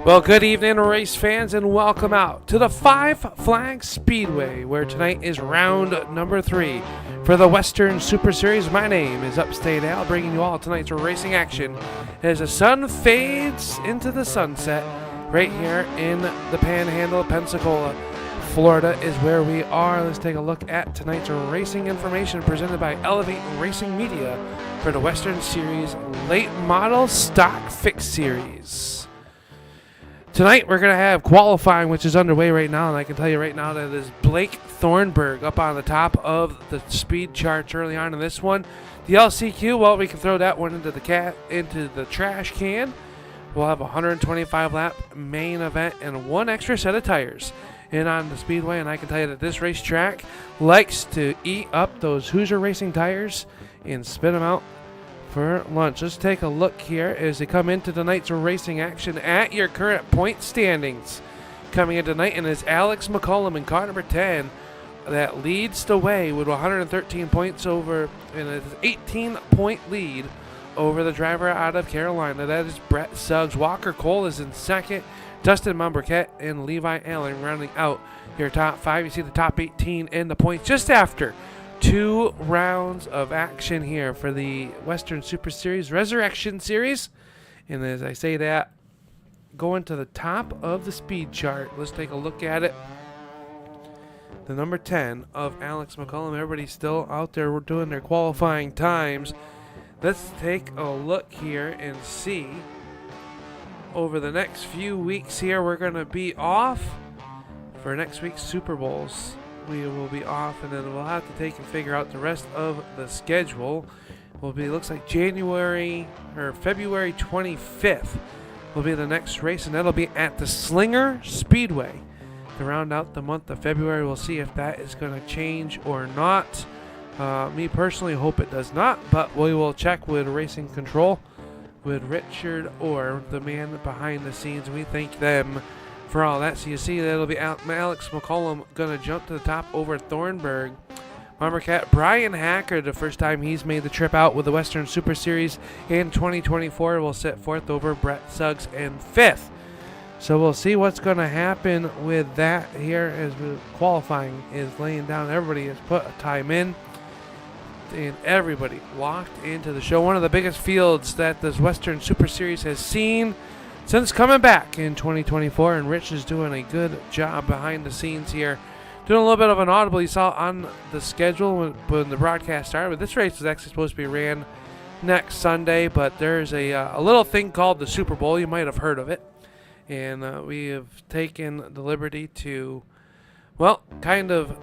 Well, good evening, race fans, and welcome out to the Five Flags Speedway, where tonight is round number 3 for the Western Super Series. My name is Upstate Al, bringing you all tonight's racing action as the sun fades into the sunset right here in the Panhandle of Pensacola. Florida is where we are. Let's take a look at tonight's racing information presented by Elevate Racing Media for the Western Series Late Model Stock Fix Series. Tonight we're going to have qualifying, which is underway right now, and I can tell you right now that it is Blake Thornburg up on the top of the speed charts early on in this one. The LCQ, well, we can throw that one into the trash can. We'll have a 125 lap main event and one extra set of tires in on the speedway, and I can tell you that this racetrack likes to eat up those Hoosier Racing tires and spit them out for lunch. Let's take a look here as they come into tonight's racing action at your current point standings. Coming in tonight and is Alex McCollum in car number 10 that leads the way with 113 points over and an 18-point lead over the driver out of Carolina. That is Brett Suggs. Walker Cole is in second. Dustin Momberquette and Levi Allen rounding out your top 5. You see the top 18 in the points just after 2 rounds of action here for the Western Super Series Resurrection Series. And as I say that, going to the top of the speed chart, let's take a look at it. The number 10 of Alex McCollum. Everybody's still out there doing their qualifying times. Let's take a look here and see. Over the next few weeks here, we're going to be off for next week's Super Bowls. We will be off, and then we'll have to take and figure out the rest of the schedule. Looks like February 25th will be the next race, and that'll be at the Slinger Speedway to round out the month of February. We'll see if that is going to change or not. Me personally hope it does not, but we will check with Racing Control with Richard or the man behind the scenes. We thank them for all that. So you see that'll be Alex McCollum going to jump to the top over Thornburg. Mombercat, Brian Hacker, the first time he's made the trip out with the Western Super Series in 2024, will sit fourth over Brett Suggs in 5th. So we'll see what's going to happen with that here as qualifying is laying down. Everybody has put a time in, and everybody locked into the show. One of the biggest fields that this Western Super Series has seen since coming back in 2024, and Rich is doing a good job behind the scenes here. Doing a little bit of an audible you saw on the schedule when the broadcast started, but this race is actually supposed to be ran next Sunday, but there's a little thing called the Super Bowl. You might have heard of it, and we have taken the liberty to, well, kind of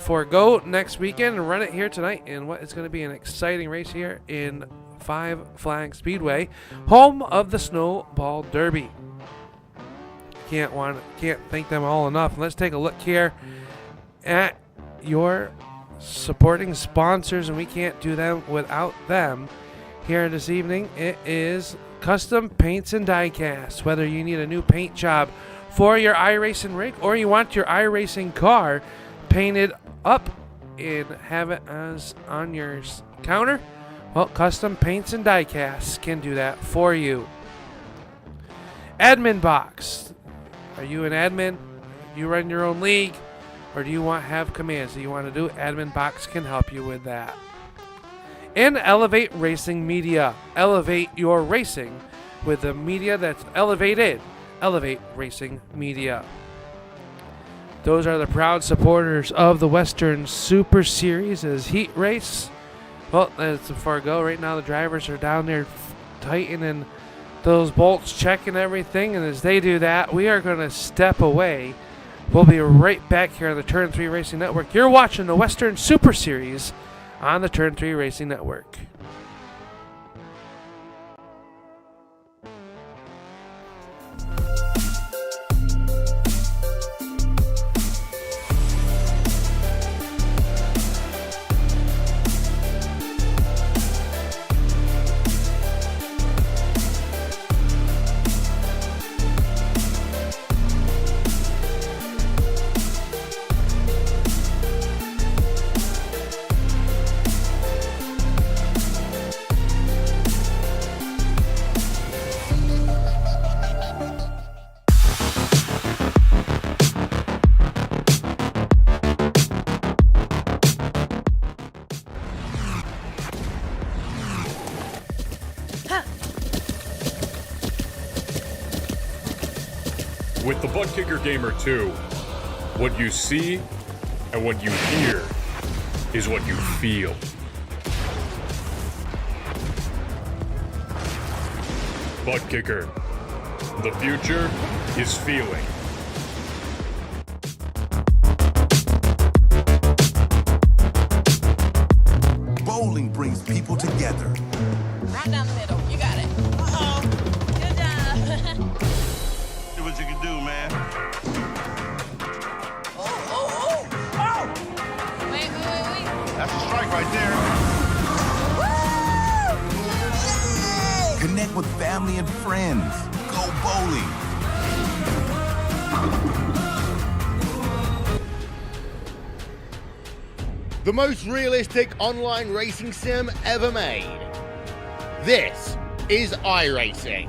forego next weekend and run it here tonight in what is going to be an exciting race here in Five Flags Speedway, home of the Snowball Derby. Can't thank them all enough. Let's take a look here at your supporting sponsors, and we can't do them without them here this evening. It is Custom Paints and Diecast. Whether you need a new paint job for your iRacing rig or you want your iRacing car painted up and have it as on your counter, well, Custom Paints and Diecasts can do that for you. Admin Box. Are you an admin? You run your own league? Or do you want to have commands that you want to do? Admin Box can help you with that. And Elevate Racing Media. Elevate your racing with the media that's elevated. Elevate Racing Media. Those are the proud supporters of the Western Super Series as heat race. Well, that's a far go. Right now the drivers are down there tightening those bolts, checking everything, and as they do that, we are going to step away. We'll be right back here on the Turn 3 Racing Network. You're watching the Western Super Series on the Turn 3 Racing Network. With the Butt Kicker Gamer 2, what you see and what you hear is what you feel. Butt Kicker. The future is feeling. Bowling brings people together. Right down the middle. You got it. Uh-oh. Good job. Do what you can do, man. Oh. Wait. That's a strike right there. Woo! Yay! Connect with family and friends. Go bowling. The most realistic online racing sim ever made. This is iRacing.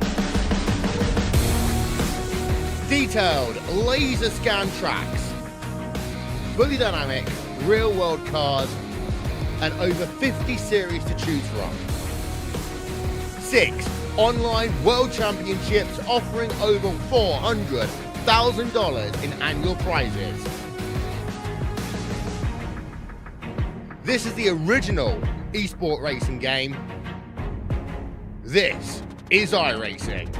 Detailed laser scan tracks, fully dynamic real world cars, and over 50 series to choose from. 6 online world championships offering over $400,000 in annual prizes. This is the original esport racing game. This is iRacing.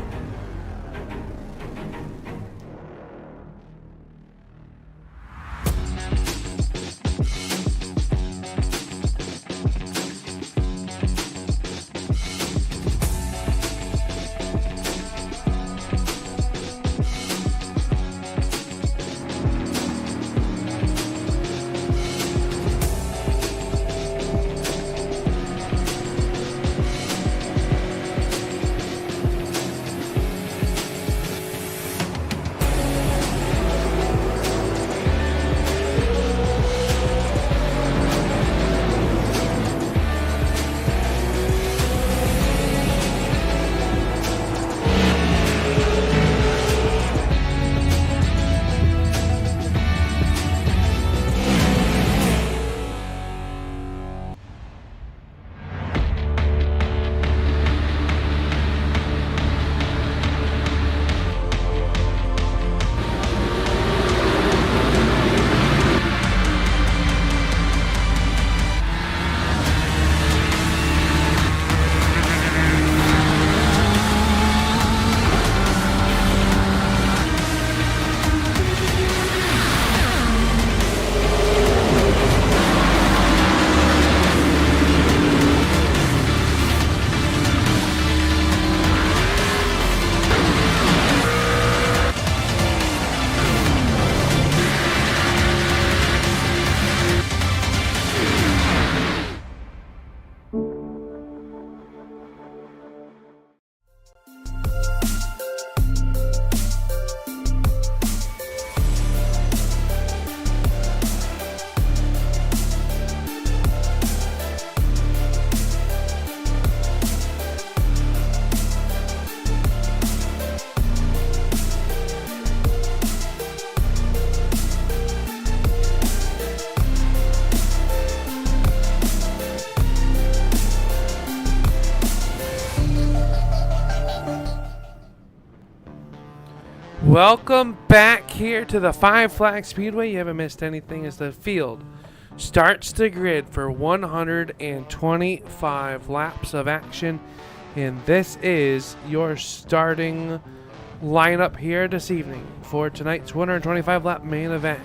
Welcome back here to the Five Flags Speedway. You haven't missed anything as the field starts the grid for 125 laps of action. And this is your starting lineup here this evening for tonight's 125 lap main event.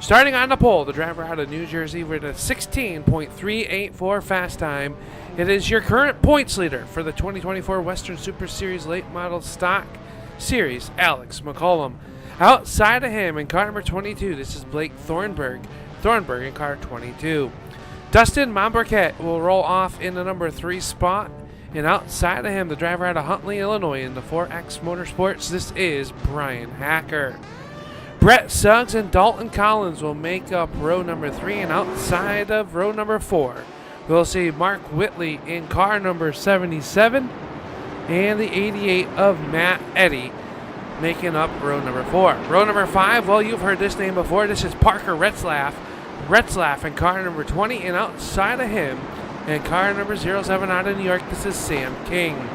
Starting on the pole, the driver out of New Jersey with a 16.384 fast time. It is your current points leader for the 2024 Western Super Series Late Model Stock Series, Alex McCollum. Outside of him in car number 22, this is Blake Thornburg in car 22. Dustin Momberket will roll off in the number 3 spot. And outside of him, the driver out of Huntley, Illinois in the 4X Motorsports, this is Brian Hacker. Brett Suggs and Dalton Collins will make up row number 3, and outside of row number 4, we'll see Mark Whitley in car number 77 and the 88 of Matt Eddy making up row number 4. Row number 5, well, you've heard this name before. This is Parker Retzlaff in car number 20, and outside of him in car number 07 out of New York, this is Sam King.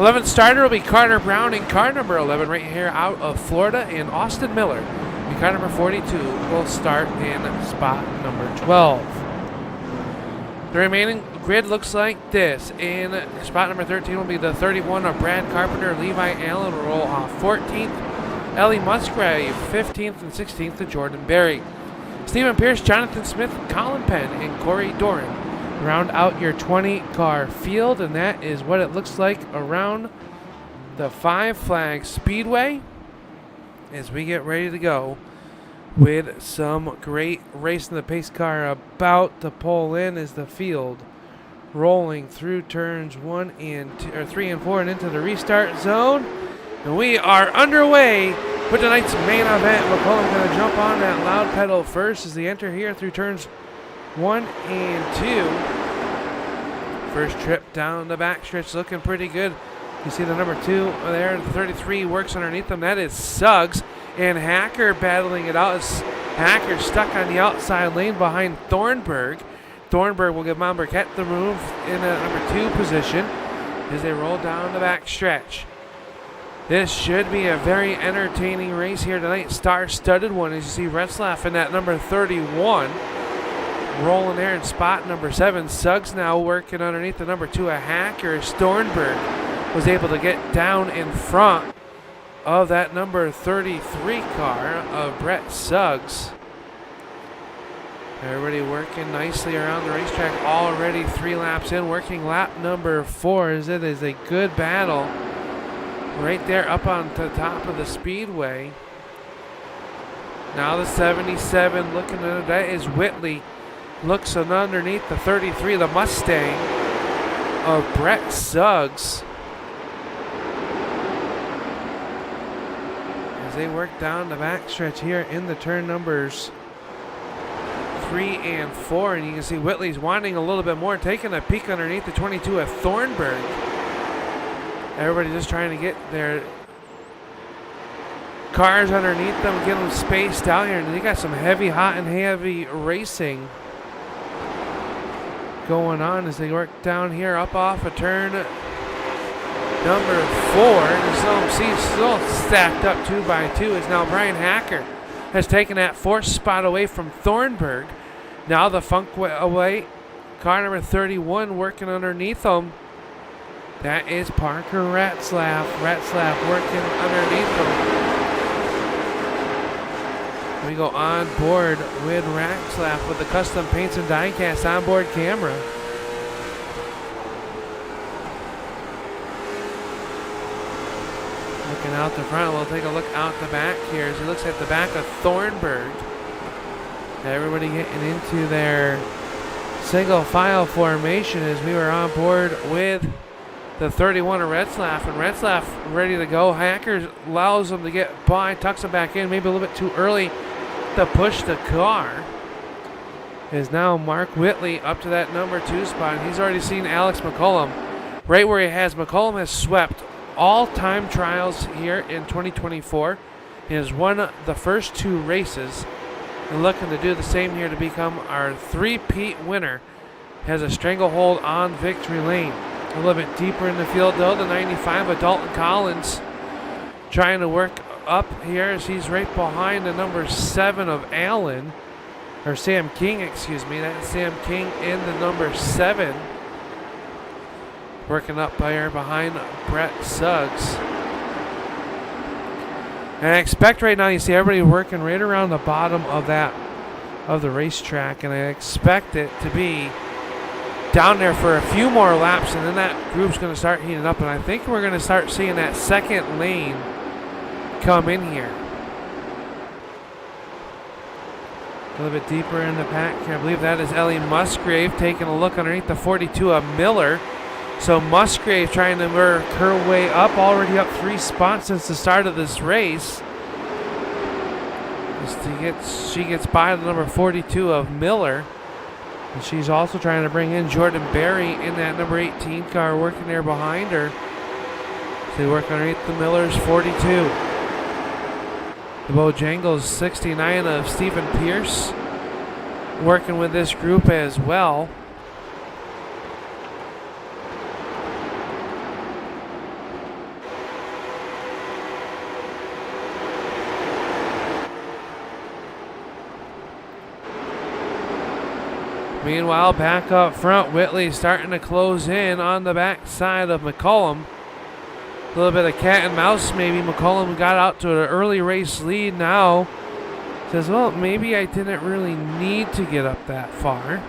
11th starter will be Carter Brown in car number 11 right here out of Florida, and Austin Miller in car number 42 will start in spot number 12. The remaining grid looks like this. In spot number 13 will be the 31 of Brad Carpenter. Levi Allen will roll off 14th. Ellie Musgrave 15th, and 16th to Jordan Berry. Stephen Pierce, Jonathan Smith, Colin Penn, and Corey Doran round out your 20-car field, and that is what it looks like around the Five Flags Speedway as we get ready to go with some great racing. The pace car about to pull in as the field rolling through turns 3 and 4 and into the restart zone, and we are underway with tonight's main event. McCollum going to jump on that loud pedal first as they enter here through turns 1 and 2. First trip down the backstretch looking pretty good. You see the number 2 there, the 33 works underneath them. That is Suggs, and Hacker battling it out. Hacker stuck on the outside lane behind Thornburg. Thornburg will give Mount Burkett the move in the number 2 position as they roll down the backstretch. This should be a very entertaining race here tonight. Star-studded one as you see Retzlaff in that number 31. Rolling there in spot number 7. Suggs now working underneath the number 2 of Hacker. Thornburg was able to get down in front of that number 33 car of Brett Suggs. Everybody working nicely around the racetrack, already 3 laps in, working lap number 4 as it is a good battle right there up on the top of the speedway. Now the 77 looking at that is Whitley. Looks underneath the 33, the Mustang of Brett Suggs. As they work down the backstretch here in the turn numbers 3 and 4, and you can see Whitley's wanting a little bit more, taking a peek underneath the 22 of Thornburg. Everybody just trying to get their cars underneath them, get them spaced out here, and they got some hot and heavy racing going on as they work down here up off a turn number 4. And still stacked up 2 by 2 as now Brian Hacker has taken that 4th spot away from Thornburg. Now the funk away. Car number 31 working underneath them. That is Parker Retzlaff. Retzlaff working underneath them. We go on board with Retzlaff with the custom paints and die-cast onboard camera. Looking out the front, we'll take a look out the back here as he looks at the back of Thornburg. Everybody getting into their single file formation as we were on board with the 31 of Retzlaff, and Retzlaff ready to go. Hacker allows him to get by, tucks him back in, maybe a little bit too early to push the car. Is now Mark Whitley up to that number 2 spot, and he's already seen Alex McCollum right where he has. McCollum has swept all time trials here in 2024. He has won the first 2 races and looking to do the same here to become our 3-peat winner. Has a stranglehold on victory lane. A little bit deeper in the field though, the 95 of Dalton Collins trying to work up here as he's right behind the number 7 of Allen, or Sam King, excuse me. That's Sam King in the number 7. Working up there behind Brett Suggs. And I expect right now you see everybody working right around the bottom of the racetrack, and I expect it to be down there for a few more laps, and then that group's going to start heating up, and I think we're going to start seeing that second lane come in here. A little bit deeper in the pack here. I believe that is Ellie Musgrave taking a look underneath the 42 of Miller. So Musgrave trying to work her way up, already up 3 spots since the start of this race. She gets by the number 42 of Miller. And she's also trying to bring in Jordan Berry in that number 18 car, working there behind her. So they work underneath the Miller's 42. The Bojangles 69 of Stephen Pierce working with this group as well. Meanwhile, back up front, Whitley starting to close in on the back side of McCollum. A little bit of cat and mouse maybe. McCollum got out to an early race lead now. Says, well, maybe I didn't really need to get up that far.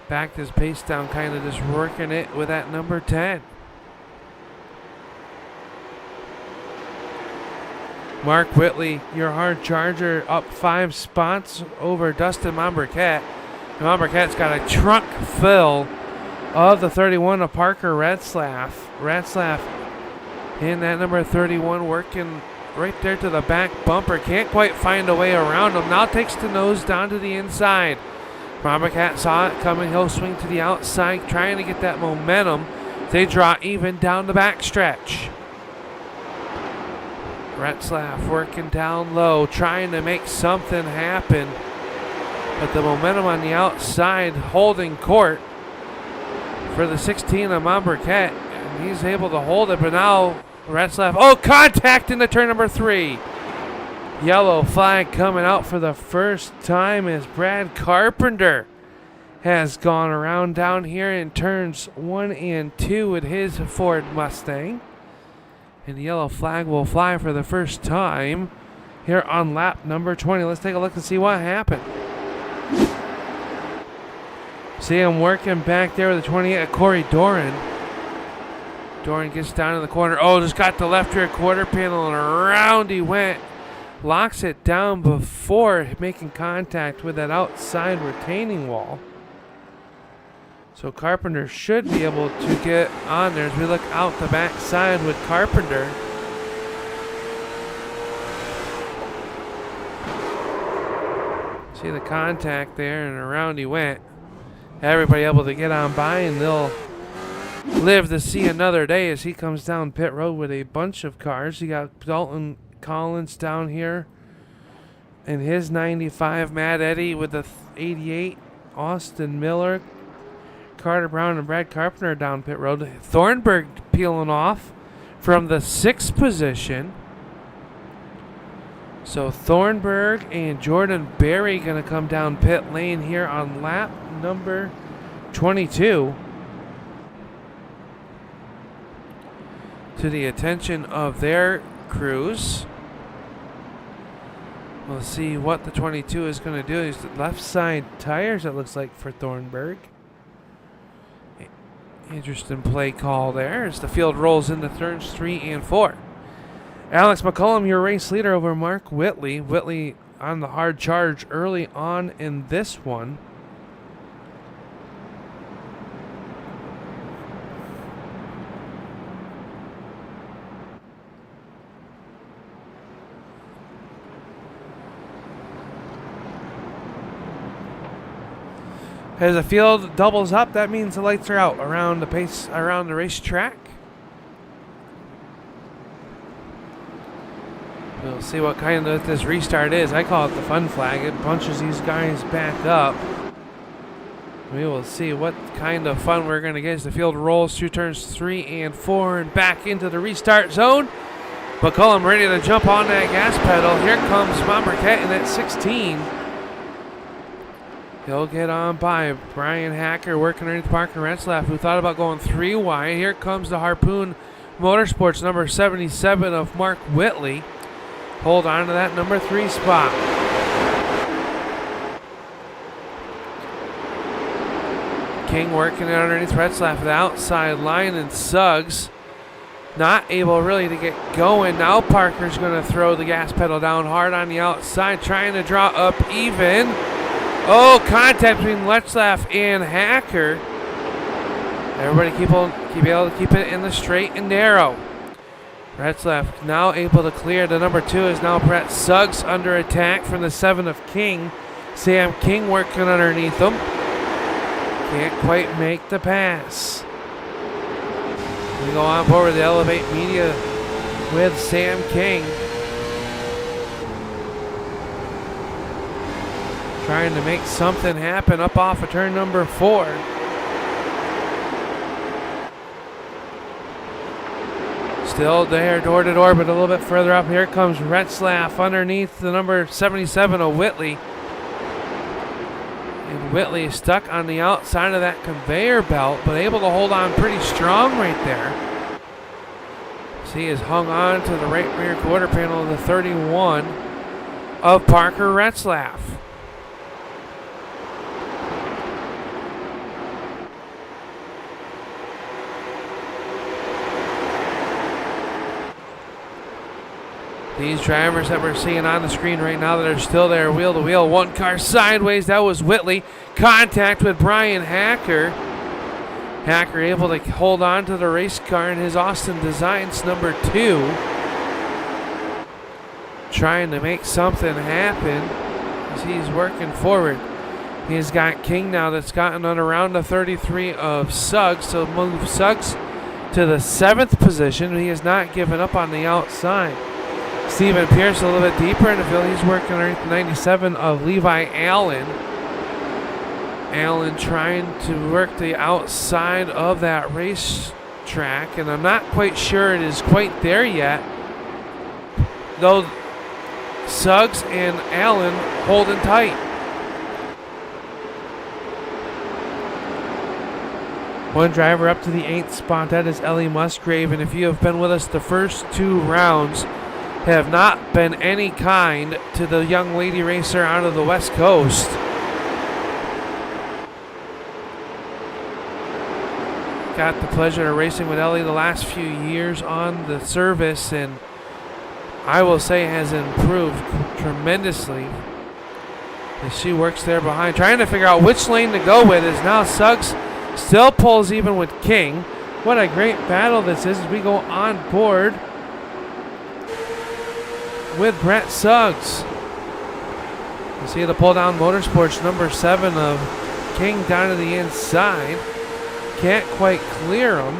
Backed his pace down, kind of just working it with that number 10. Mark Whitley, your hard charger, up 5 spots over Dustin Mombercat. Mombercat's got a trunk fill of the 31 of Parker Retzlaff. Retzlaff in that number 31, working right there to the back bumper. Can't quite find a way around him. Now takes the nose down to the inside. Mombercat saw it coming. He'll swing to the outside, trying to get that momentum. They draw even down the back stretch. Retzlaff working down low, trying to make something happen. But the momentum on the outside holding court for the 16 of Mombercat. And he's able to hold it, but now Retzlaff, contact in the turn number 3. Yellow flag coming out for the first time as Brad Carpenter has gone around down here in turns 1 and 2 with his Ford Mustang. And the yellow flag will fly for the first time here on lap number 20. Let's take a look and see what happened. See him working back there with the 28 Corey Doran. Doran gets down in the corner. Just got the left rear quarter panel and around he went. Locks it down before making contact with that outside retaining wall. So Carpenter should be able to get on there as we look out the back side with Carpenter. See the contact there, and around he went. Everybody able to get on by, and they'll live to see another day as he comes down pit road with a bunch of cars. You got Dalton Collins down here in his 95, Matt Eddy with the 88, Austin Miller, Carter Brown, and Brad Carpenter down pit road. Thornburg peeling off from the 6th position. So Thornburg and Jordan Berry going to come down pit lane here on lap number 22. To the attention of their crews. We'll see what the 22 is going to do. He's the left side tires, it looks like, for Thornburg. Interesting play call there as the field rolls into turns 3 and 4. Alex McCollum, your race leader over Mark Whitley. Whitley on the hard charge early on in this one. As the field doubles up, that means the lights are out around the racetrack. We'll see what kind of this restart is. I call it the fun flag. It punches these guys back up. We will see what kind of fun we're going to get as the field rolls through turns 3 and 4 and back into the restart zone. McCollum ready to jump on that gas pedal. Here comes Mombercat in that 16. He'll get on by Brian Hacker working underneath Parker Retzlaff, who thought about going 3 wide. Here comes the Harpoon Motorsports number 77 of Mark Whitley. Hold on to that number 3 spot. King working it underneath Retzlaff, the outside line, and Suggs not able really to get going. Now Parker's going to throw the gas pedal down hard on the outside, trying to draw up even. Contact between Retzlaff and Hacker. Everybody keep able to keep it in the straight and narrow. Retzlaff now able to clear. The number 2 is now Brett Suggs under attack from the 7 of King. Sam King working underneath him. Can't quite make the pass. We go on board with the Elevate Media with Sam King. Trying to make something happen up off of turn number 4. Still there, door to door, but a little bit further up. Here comes Retzlaff underneath the number 77 of Whitley. And Whitley is stuck on the outside of that conveyor belt, but able to hold on pretty strong right there. See, is hung on to the right rear quarter panel of the 31 of Parker Retzlaff. These drivers that we're seeing on the screen right now that are still there wheel to wheel. One car sideways, that was Whitley. Contact with Brian Hacker. Hacker able to hold on to the race car in his Austin Designs number 2. Trying to make something happen as he's working forward. He's got King now that's gotten on around the 33 of Suggs. So move Suggs to the 7th position. He has not given up on the outside. Stephen Pierce a little bit deeper in the field. He's working underneath the 97 of Levi Allen. Allen trying to work the outside of that racetrack, and I'm not quite sure it is quite there yet. Though Suggs and Allen holding tight. One driver up to the 8th spot, that is Ellie Musgrave, and if you have been with us the first 2 rounds, have not been any kind to the young lady racer out of the West Coast. Got the pleasure of racing with Ellie the last few years on the service, and I will say has improved tremendously as she works there behind, trying to figure out which lane to go with. As now Suggs still pulls even with King. What a great battle this is as we go on board with Brett Suggs. You see the pull down Motorsports number 7 of King down to the inside. Can't quite clear him.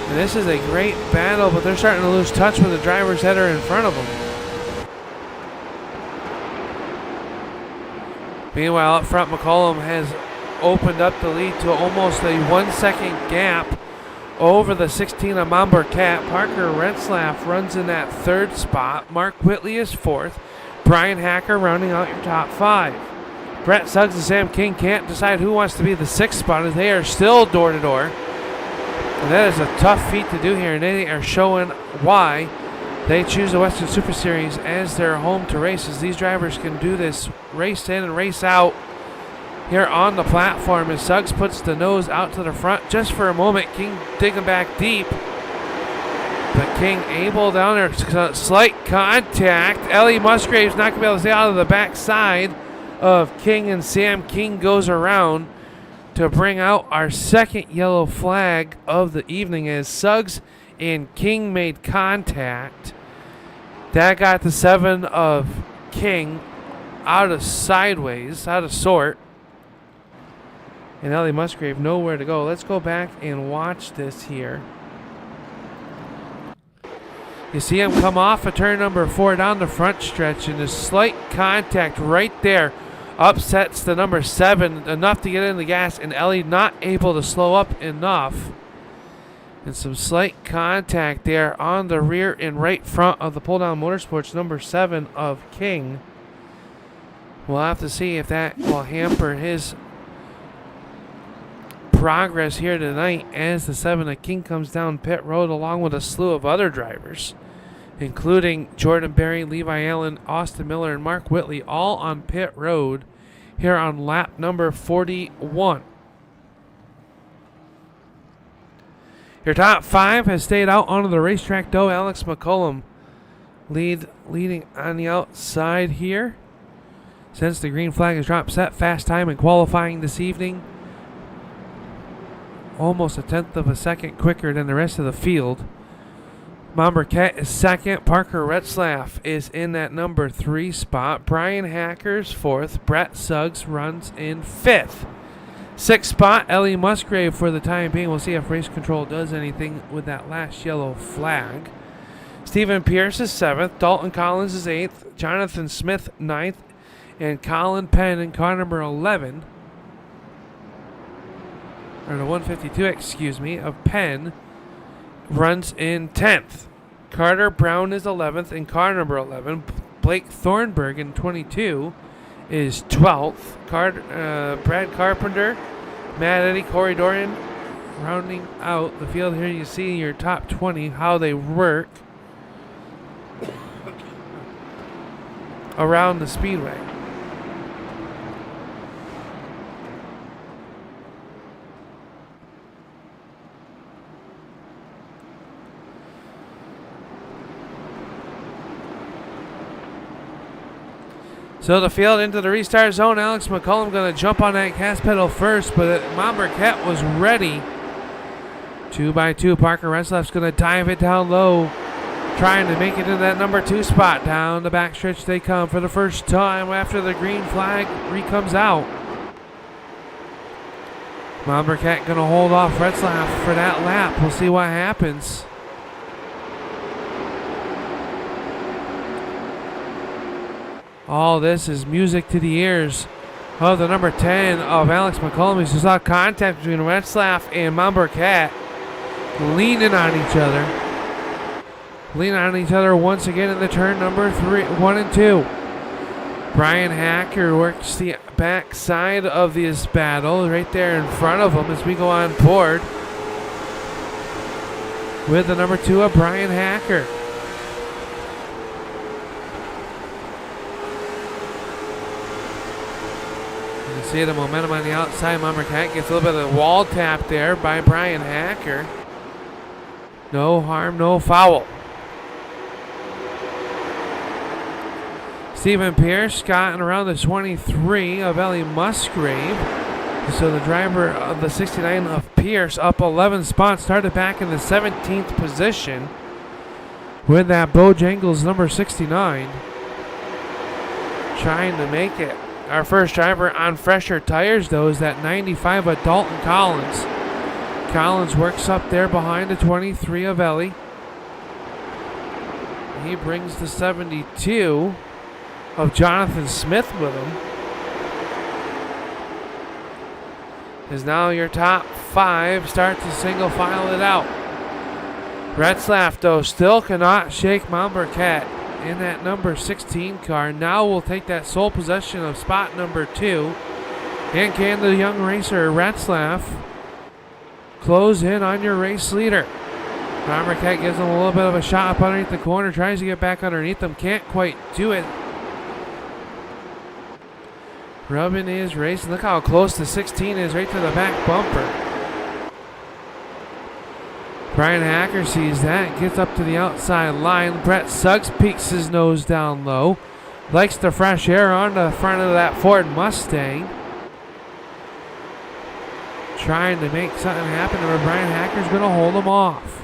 And this is a great battle, but they're starting to lose touch with the drivers that are in front of them. Meanwhile, up front, McCollum has opened up the lead to almost a 1-second gap over the 16 of Mombercat. Parker Retzlaff runs in that 3rd spot. Mark Whitley is 4th. Brian Hacker rounding out your top 5. Brett Suggs and Sam King can't decide who wants to be the 6th spot as they are still door to door. And that is a tough feat to do here, and they are showing why they choose the Western Super Series as their home to race, as these drivers can do this race in and race out here on the platform. As Suggs puts the nose out to the front just for a moment. King digging back deep, but King able down there, slight contact. Ellie Musgrave's not going to be able to stay out of the backside of King, and Sam King goes around to bring out our 2nd yellow flag of the evening as Suggs and King made contact. That got the 7 of King out of sideways, out of sort. And Ellie Musgrave nowhere to go. Let's go back and watch this here. You see him come off of turn number 4 down the front stretch, and a slight contact right there upsets the number 7 enough to get in the gas, and Ellie not able to slow up enough. And some slight contact there on the rear and right front of the pull-down Motorsports number 7 of King. We'll have to see if that will hamper his progress here tonight as the 7 of King comes down pit road along with a slew of other drivers, including Jordan Berry, Levi Allen, Austin Miller, and Mark Whitley, all on pit road here on lap number 41. Your top 5 has stayed out onto the racetrack, though. Alex McCollum leading on the outside here. Since the green flag has dropped, set fast time in qualifying this evening. Almost a 1/10 of a second quicker than the rest of the field. Mombercat is 2nd. Parker Retzlaff is in that number 3 spot. Brian Hacker's 4th. Brett Suggs runs in 5th. 6th spot, Ellie Musgrave for the time being. We'll see if race control does anything with that last yellow flag. Stephen Pierce is 7th. Dalton Collins is 8th. Jonathan Smith 9th. And Colin Penn in car number 11. Or the 152, excuse me, of Penn runs in 10th. Carter Brown is 11th in car number 11. Blake Thornburg in 22 is 12th. Brad Carpenter, Matt Eddy, Corey Dorian rounding out the field here. You see your top 20, how they work around the speedway. So the field into the restart zone. Alex McCollum going to jump on that gas pedal first, but Mombercat was ready. 2x2. Parker Retzlaff's going to dive it down low, trying to make it in that number 2 spot. Down the backstretch they come for the first time after the green flag comes out. Mombercat going to hold off Retzlaff for that lap. We'll see what happens. All this is music to the ears of the number 10 of Alex McCollum. We saw contact between Retzlaff and Mombercat leaning on each other. Leaning on each other once again in the turn number 1 and 2. Brian Hacker works the back side of this battle right there in front of him as we go on board with the number 2 of Brian Hacker. See the momentum on the outside. Mombercat gets a little bit of the wall tap there by Brian Hacker. No harm, no foul. Stephen Pierce gotten around the 23 of Ellie Musgrave. So the driver of the 69 of Pierce up 11 spots, started back in the 17th position with that Bojangles number 69. Trying to make it. Our first driver on fresher tires, though, is that 95 of Dalton Collins. Collins works up there behind the 23 of Ellie. He brings the 72 of Jonathan Smith with him. Is now your top 5 start to single file it out. Retzlaff, though, still cannot shake Mombercat in that number 16 car. Now will take that sole possession of spot number 2. And can the young racer Retzlaff close in on your race leader? Mombercat gives him a little bit of a shot up underneath the corner, tries to get back underneath them, can't quite do it. Rubbing is racing. Look how close the 16 is, right to the back bumper. Brian Hacker sees that, gets up to the outside line. Brett Suggs peeks his nose down low. Likes the fresh air on the front of that Ford Mustang. Trying to make something happen, but Brian Hacker's going to hold him off.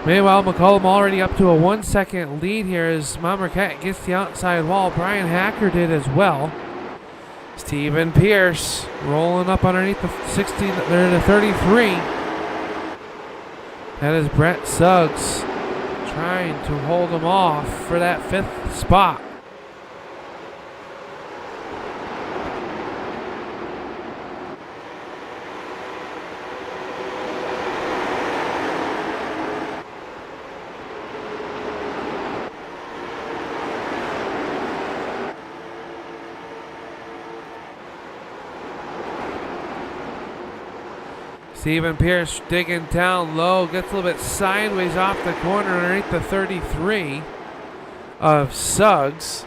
Meanwhile, McCollum already up to a 1-second lead here as Mombercat gets the outside wall. Brian Hacker did as well. Stephen Pierce rolling up underneath the 60, the 33. That is Brett Suggs trying to hold him off for that 5th spot. Stephen Pierce digging down low, gets a little bit sideways off the corner underneath the 33 of Suggs.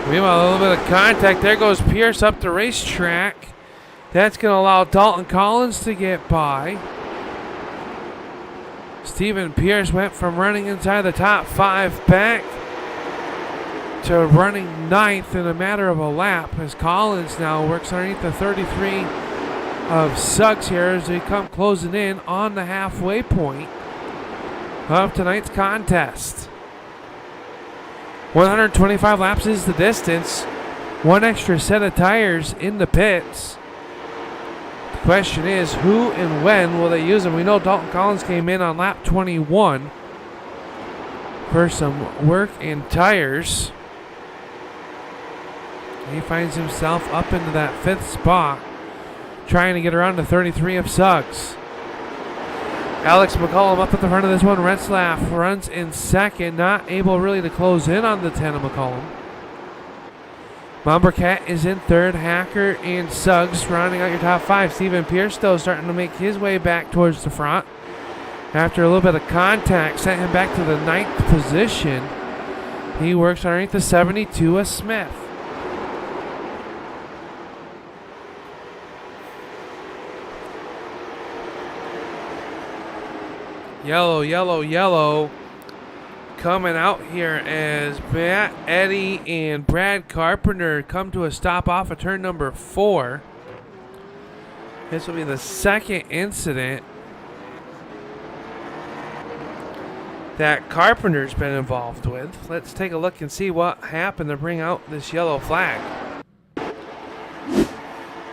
Meanwhile, a little bit of contact. There goes Pierce up the racetrack. That's going to allow Dalton Collins to get by. Stephen Pierce went from running inside the top 5 back to running 9th in a matter of a lap as Collins now works underneath the 33 of Suggs here as they come closing in on the halfway point of tonight's contest. 125 laps is the distance. 1 extra set of tires in the pits. Question is, who and when will they use them? We know Dalton Collins came in on lap 21 for some work in tires. He finds himself up into that 5th spot, trying to get around to 33 of Suggs. Alex McCollum up at the front of this one. Retzlaff runs in 2nd, not able really to close in on the 10 of McCollum. Mombercat is in 3rd. Hacker and Suggs rounding out your top 5. Stephen Pierce still starting to make his way back towards the front. After a little bit of contact, sent him back to the 9th position. He works underneath the 72 of Smith. Yellow, yellow, yellow. Coming out here as Matt Eddy and Brad Carpenter come to a stop off of turn number 4. This will be the 2nd incident that Carpenter's been involved with. Let's take a look and see what happened to bring out this yellow flag.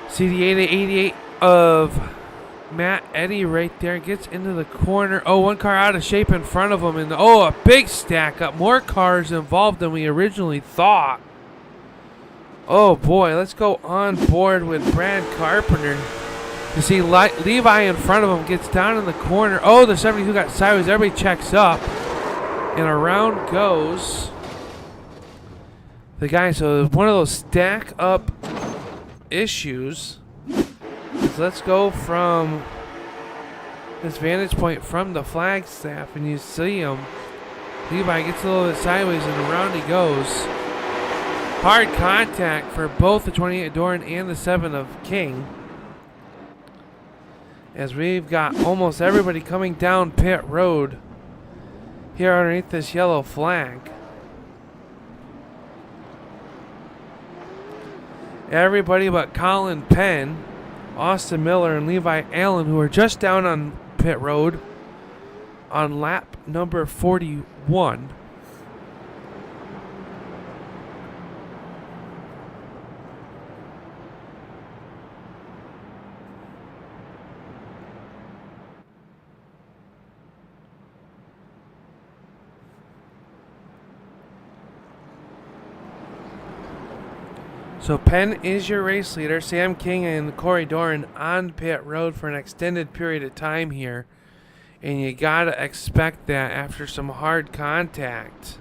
See the 88 of Matt Eddy right there, gets into the corner. Oh, one car out of shape in front of him, and oh, a big stack up. More cars involved than we originally thought. Oh boy, let's go on board with Brad Carpenter. You see Levi in front of him, gets down in the corner. Oh, the 72 got sideways. Everybody checks up, and around goes the guy. So one of those stack up issues. So let's go from this vantage point from the Flagstaff, and you see him. Levi gets a little bit sideways, and around he goes. Hard contact for both the 28 Doran and the 7 of King, as we've got almost everybody coming down pit road here underneath this yellow flag. Everybody but Colin Penn, Austin Miller, and Levi Allen, who are just down on pit road on lap number 41. So Penn is your race leader. Sam King and Corey Doran on pit road for an extended period of time here. And you got to expect that after some hard contact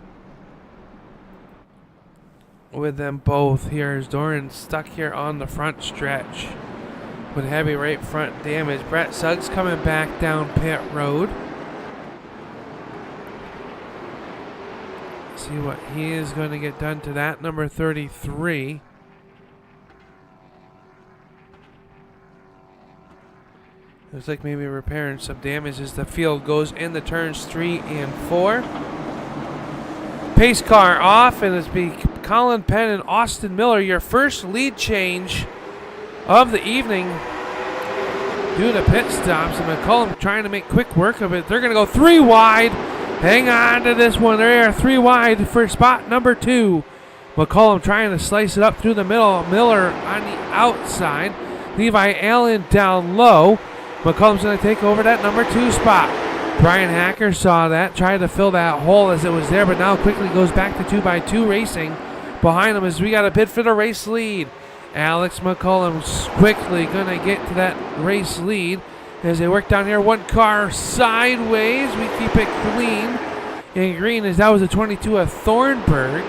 with them both here, as Doran stuck here on the front stretch with heavy right front damage. Brett Suggs coming back down pit road. See what he is going to get done to that, number 33. Looks like maybe repairing some damage as the field goes in the turns 3 and 4. Pace car off, and it's be Colin Penn and Austin Miller, your first lead change of the evening due to pit stops. And McCollum trying to make quick work of it. They're going to go 3 wide. Hang on to this one. They are 3 wide for spot number 2. McCollum trying to slice it up through the middle. Miller on the outside. Levi Allen down low. McCollum's going to take over that number 2 spot. Brian Hacker saw that, tried to fill that hole as it was there, but now quickly goes back to 2x2 racing behind him as we got a bid for the race lead. Alex McCollum's quickly going to get to that race lead as they work down here. One car sideways. We keep it clean and green as that was a 22 of Thornburg.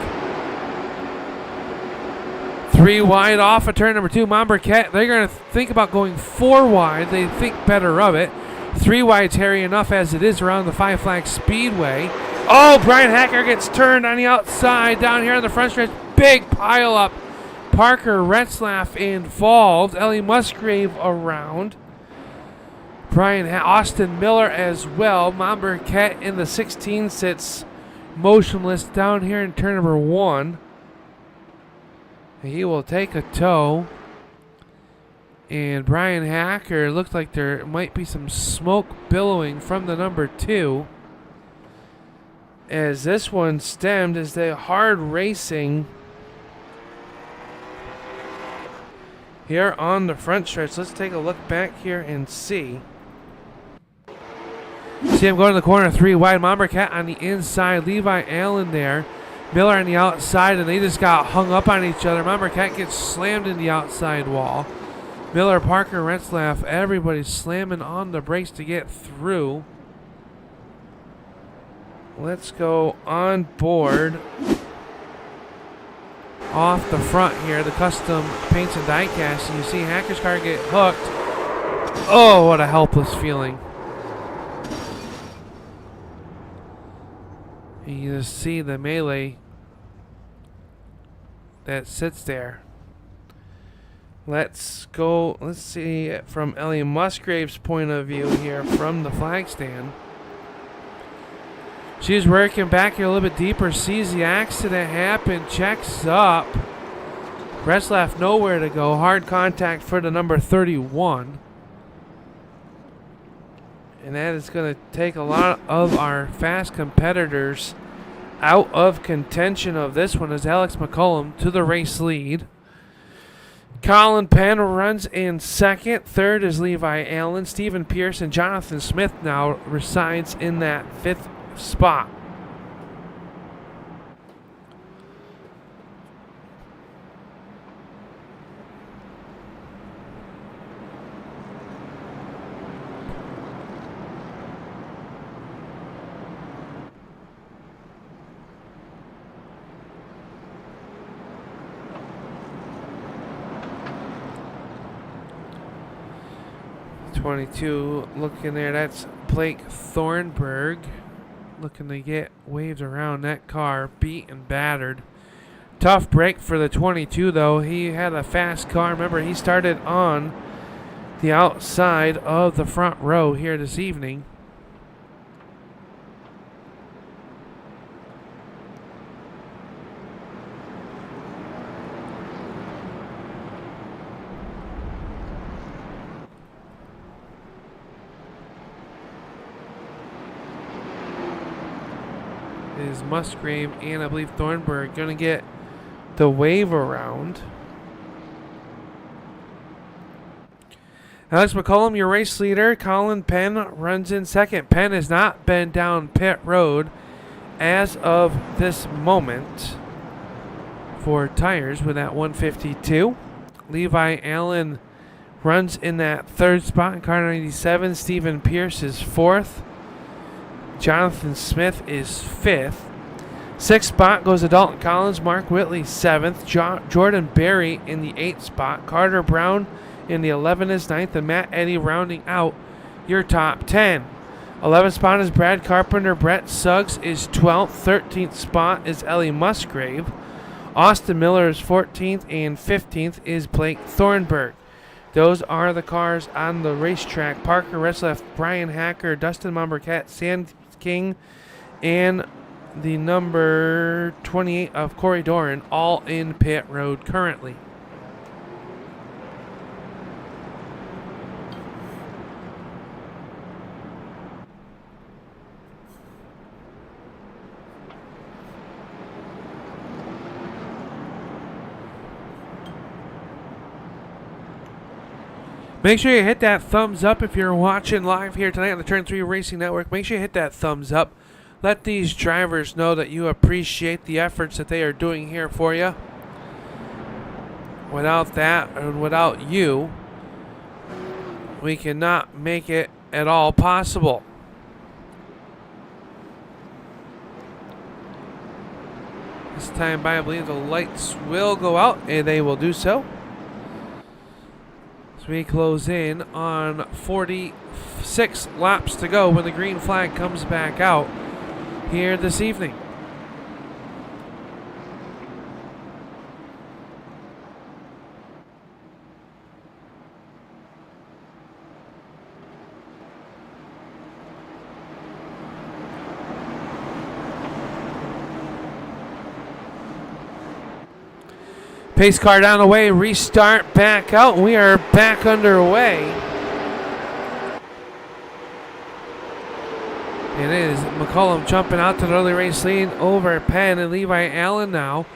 3 wide off of turn number 2. Mombercat, they're going to think about going 4 wide. They think better of it. 3 wide's hairy enough as it is around the Five Flags Speedway. Oh, Brian Hacker gets turned on the outside down here on the front stretch. Big pile up. Parker Retzlaff involved. Ellie Musgrave around. Austin Miller as well. Mombercat in the 16 sits motionless down here in turn number 1. He will take a tow. And Brian Hacker, looked like there might be some smoke billowing from the number 2. As this one stemmed as they hard racing here on the front stretch. Let's take a look back here and see. See him going to the corner, 3 wide. Mombercat on the inside. Levi Allen there. Miller on the outside, and they just got hung up on each other. Mombercat gets slammed in the outside wall. Miller, Parker, Retzlaff, everybody's slamming on the brakes to get through. Let's go on board. Off the front here, the custom paints and die cast, and you see Hacker's car get hooked. Oh, what a helpless feeling. You just see the melee that sits there. Let's go. Let's see it from Ellie Musgrave's point of view here from the flag stand. She's working back here a little bit deeper, sees the accident happen, checks up. Retzlaff nowhere to go. Hard contact for the number 31. And that is going to take a lot of our fast competitors out of contention of this one as Alex McCollum to the race lead. Colin Penn runs in second. Third is Levi Allen. Stephen Pierce and Jonathan Smith now resides in that 5th spot. .22 looking there. That's Blake Thornburg. Looking to get waved around that car, beat and battered. Tough break for the 22 though. He had a fast car. Remember, he started on the outside of the front row here this evening. Is Musgrave and I believe Thornburg going to get the wave around. Alex McCollum, your race leader. Colin Penn runs in second. Penn has not been down pit road as of this moment for tires with that 152. Levi Allen runs in that 3rd spot in car 97. Stephen Pierce is 4th. Jonathan Smith is 5th. 6th spot goes to Dalton Collins. Mark Whitley 7th. Jordan Berry in the 8th spot. Carter Brown in the 11th is 9th. And Matt Eddy rounding out your top 10. 11th spot is Brad Carpenter. Brett Suggs is 12th. 13th spot is Ellie Musgrave. Austin Miller is 14th. And 15th is Blake Thornburg. Those are the cars on the racetrack. Parker Retzlaff, Brian Hacker, Dustin Mombercat, Sand King, and the number 28 of Corey Doran, all in pit road currently. Make sure you hit that thumbs up if you're watching live here tonight on the Turn 3 Racing Network. Make sure you hit that thumbs up. Let these drivers know that you appreciate the efforts that they are doing here for you. Without that, and without you, we cannot make it at all possible. This time by, I believe the lights will go out, and they will do so. We close in on 46 laps to go when the green flag comes back out here this evening. Pace car down the way, restart back out. We are back underway. It is McCollum jumping out to the early race lead over Penn, and Levi Allen now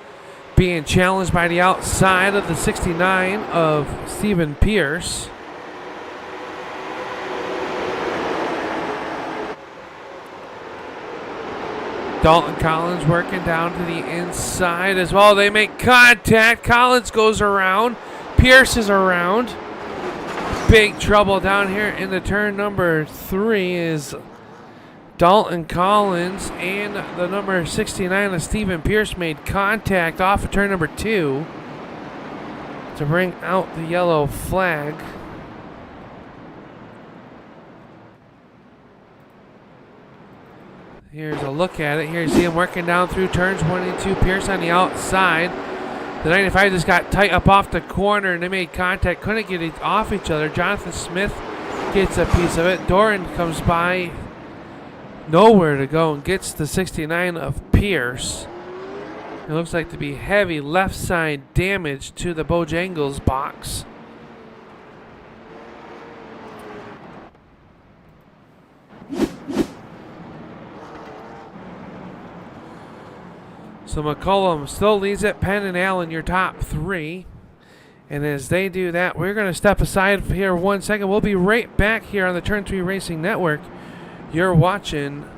being challenged by the outside of the 69 of Stephen Pierce. Dalton Collins working down to the inside as well. They make contact. Collins goes around. Pierce is around. Big trouble down here in the turn number 3 is Dalton Collins and the number 69 of Stephen Pierce made contact off of turn number 2 to bring out the yellow flag. Here's a look at it. Here you see him working down through turns 1 and 2. Pierce on the outside. The 95 just got tight up off the corner and they made contact. Couldn't get it off each other. Jonathan Smith gets a piece of it. Doran comes by. Nowhere to go and gets the 69 of Pierce. It looks like to be heavy left side damage to the Bojangles box. So McCollum still leads it. Penn and Allen, your top 3. And as they do that, we're going to step aside here 1 second. We'll be right back here on the Turn 3 Racing Network. You're watching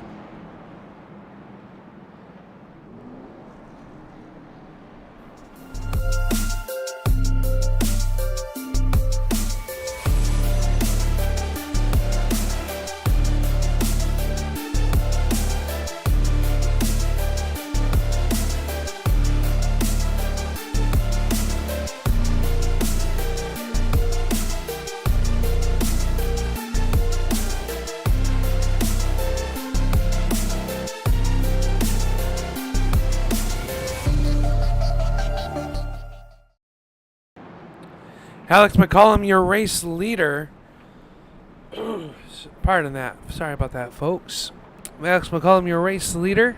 Alex McCollum, your race leader. Pardon that. Sorry about that, folks. Alex McCollum, your race leader.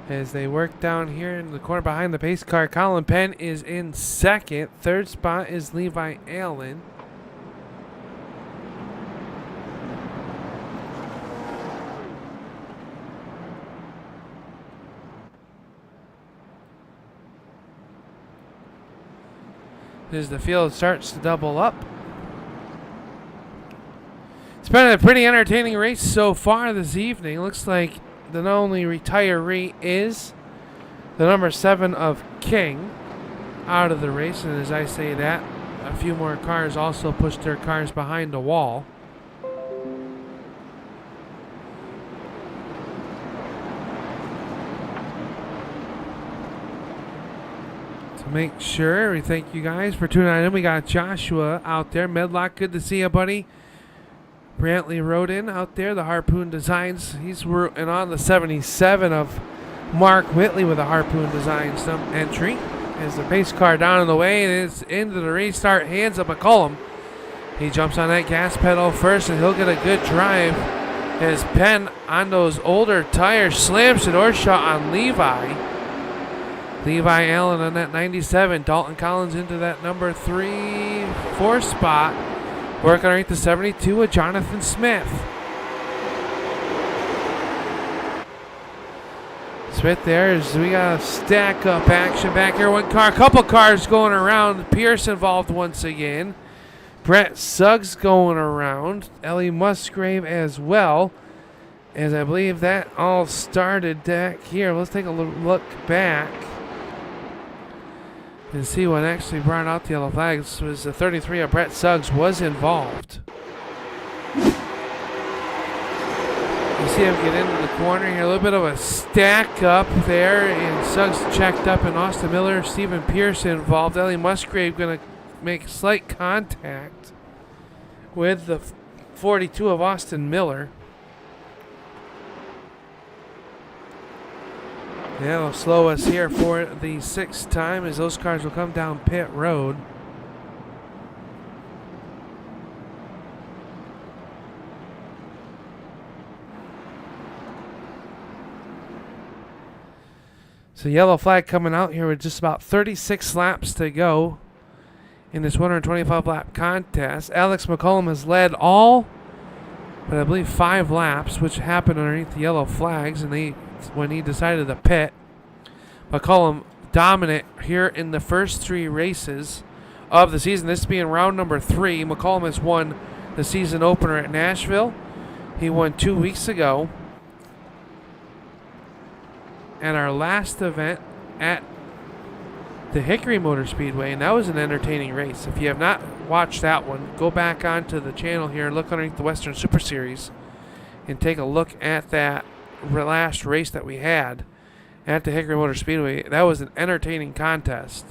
As they work down here in the corner behind the pace car, Colin Penn is in second. Third spot is Levi Allen. As the field starts to double up. It's been a pretty entertaining race so far this evening. Looks like the only retiree is the number 7 of King out of the race. And as I say that, a few more cars also pushed their cars behind the wall. Make sure we thank you guys for tuning in. We got Joshua out there. Medlock, good to see you, buddy. Brantley Rodin out there, the Harpoon Designs. He's rooting on the 77 of Mark Whitley with a Harpoon Designs entry. As the pace car down in the way and it's into the restart hands of McCollum. He jumps on that gas pedal first and he'll get a good drive. As Penn on those older tires slams the door shot on Levi. Levi Allen on that 97. Dalton Collins into that number 3-4 spot. Working right to 72 with Jonathan Smith. Smith there as we got a stack up action back here. One car, a couple cars going around. Pierce involved once again. Brett Suggs going around. Ellie Musgrave as well. As I believe that all started back here. Let's take a look back and see what actually brought out the yellow flag. This was the 33 of Brett Suggs was involved. You see him get into the corner here. A little bit of a stack up there. And Suggs checked up and Austin Miller, Stephen Pierce involved. Ellie Musgrave going to make slight contact with the 42 of Austin Miller. That'll slow us here for the 6th time as those cars will come down pit road. So yellow flag coming out here with just about 36 laps to go in this 125 lap contest. Alex McCollum has led all but I believe 5 laps, which happened underneath the yellow flags, and when he decided to pit. McCollum dominant here in the first 3 races of the season. This being round number 3. McCollum has won the season opener at Nashville. He won 2 weeks ago. And our last event at the Hickory Motor Speedway, and that was an entertaining race. If you have not watched that one, go back onto the channel here and look underneath the Western Super Series and take a look at that last race that we had at the Hickory Motor Speedway. That was an entertaining contest.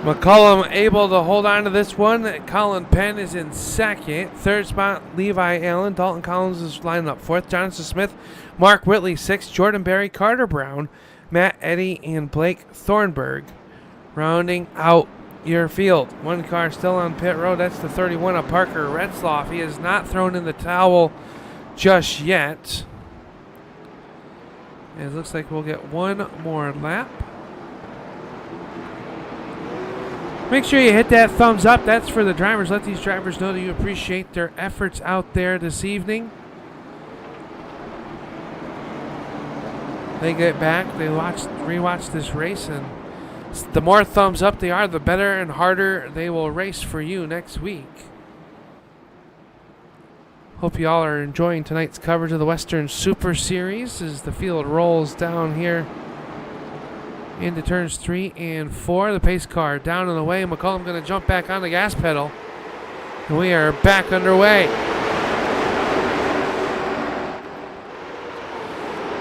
McCollum able to hold on to this one. Colin Penn is in second. Third spot, Levi Allen. Dalton Collins is lining up fourth. Jonathan Smith, Mark Whitley sixth. Jordan Berry, Carter Brown, Matt Eddy, and Blake Thornburg rounding out your field. One car still on pit road. That's the 31 of Parker Retzloff. He has not thrown in the towel just yet. It looks like we'll get one more lap. Make sure you hit that thumbs up. That's for the drivers. Let these drivers know that you appreciate their efforts out there this evening. They get back, they rewatch this race, and the more thumbs up they are, the better and harder they will race for you next week. Hope you all are enjoying tonight's coverage of the Western Super Series as the field rolls down here into turns 3 and 4. The pace car down and away. McCollum going to jump back on the gas pedal. And we are back underway.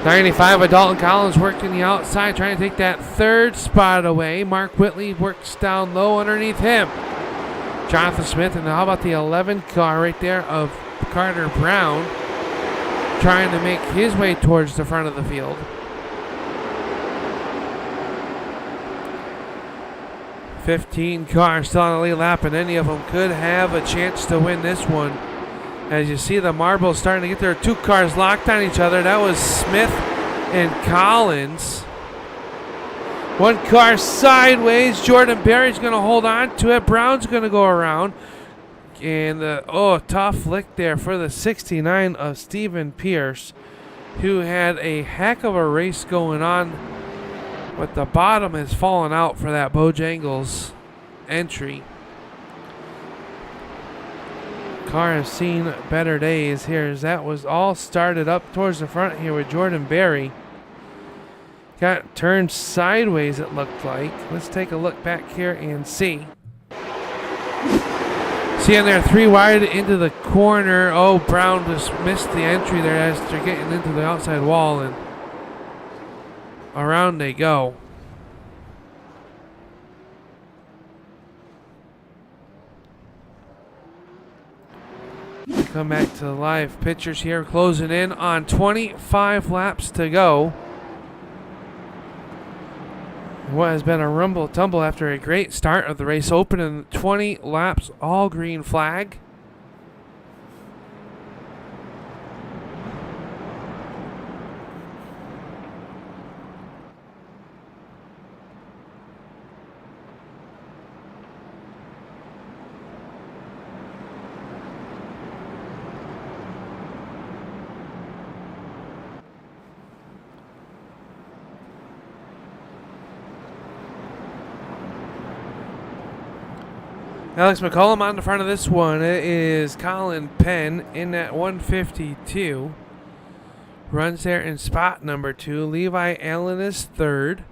95 of Dalton Collins worked in the outside, trying to take that third spot away. Mark Whitley works down low underneath him. Jonathan Smith, and how about the 11 car right there of Carter Brown, trying to make his way towards the front of the field. 15 cars still on the lead lap, and any of them could have a chance to win this one. As you see the marbles starting to get there, 2 cars locked on each other. That was Smith and Collins. 1 car sideways. Jordan Berry's going to hold on to it. Brown's going to go around. And tough lick there for the 69 of Stephen Pierce, who had a heck of a race going on. But the bottom has fallen out for that Bojangles entry. Car has seen better days here, as that was all started up towards the front here with Jordan Berry. Got turned sideways, it looked like. Let's take a look back here and see. See in there, 3 wide into the corner. Oh, Brown just missed the entry there as they're getting into the outside wall, and around they go. Come back to the live pictures here, closing in on 25 laps to go. What has been a rumble tumble after a great start of the race, opening 20 laps, all green flag. Alex McCollum on the front of this one. It is Colin Penn in at 152. Runs there in spot number 2. Levi Allen is 3rd.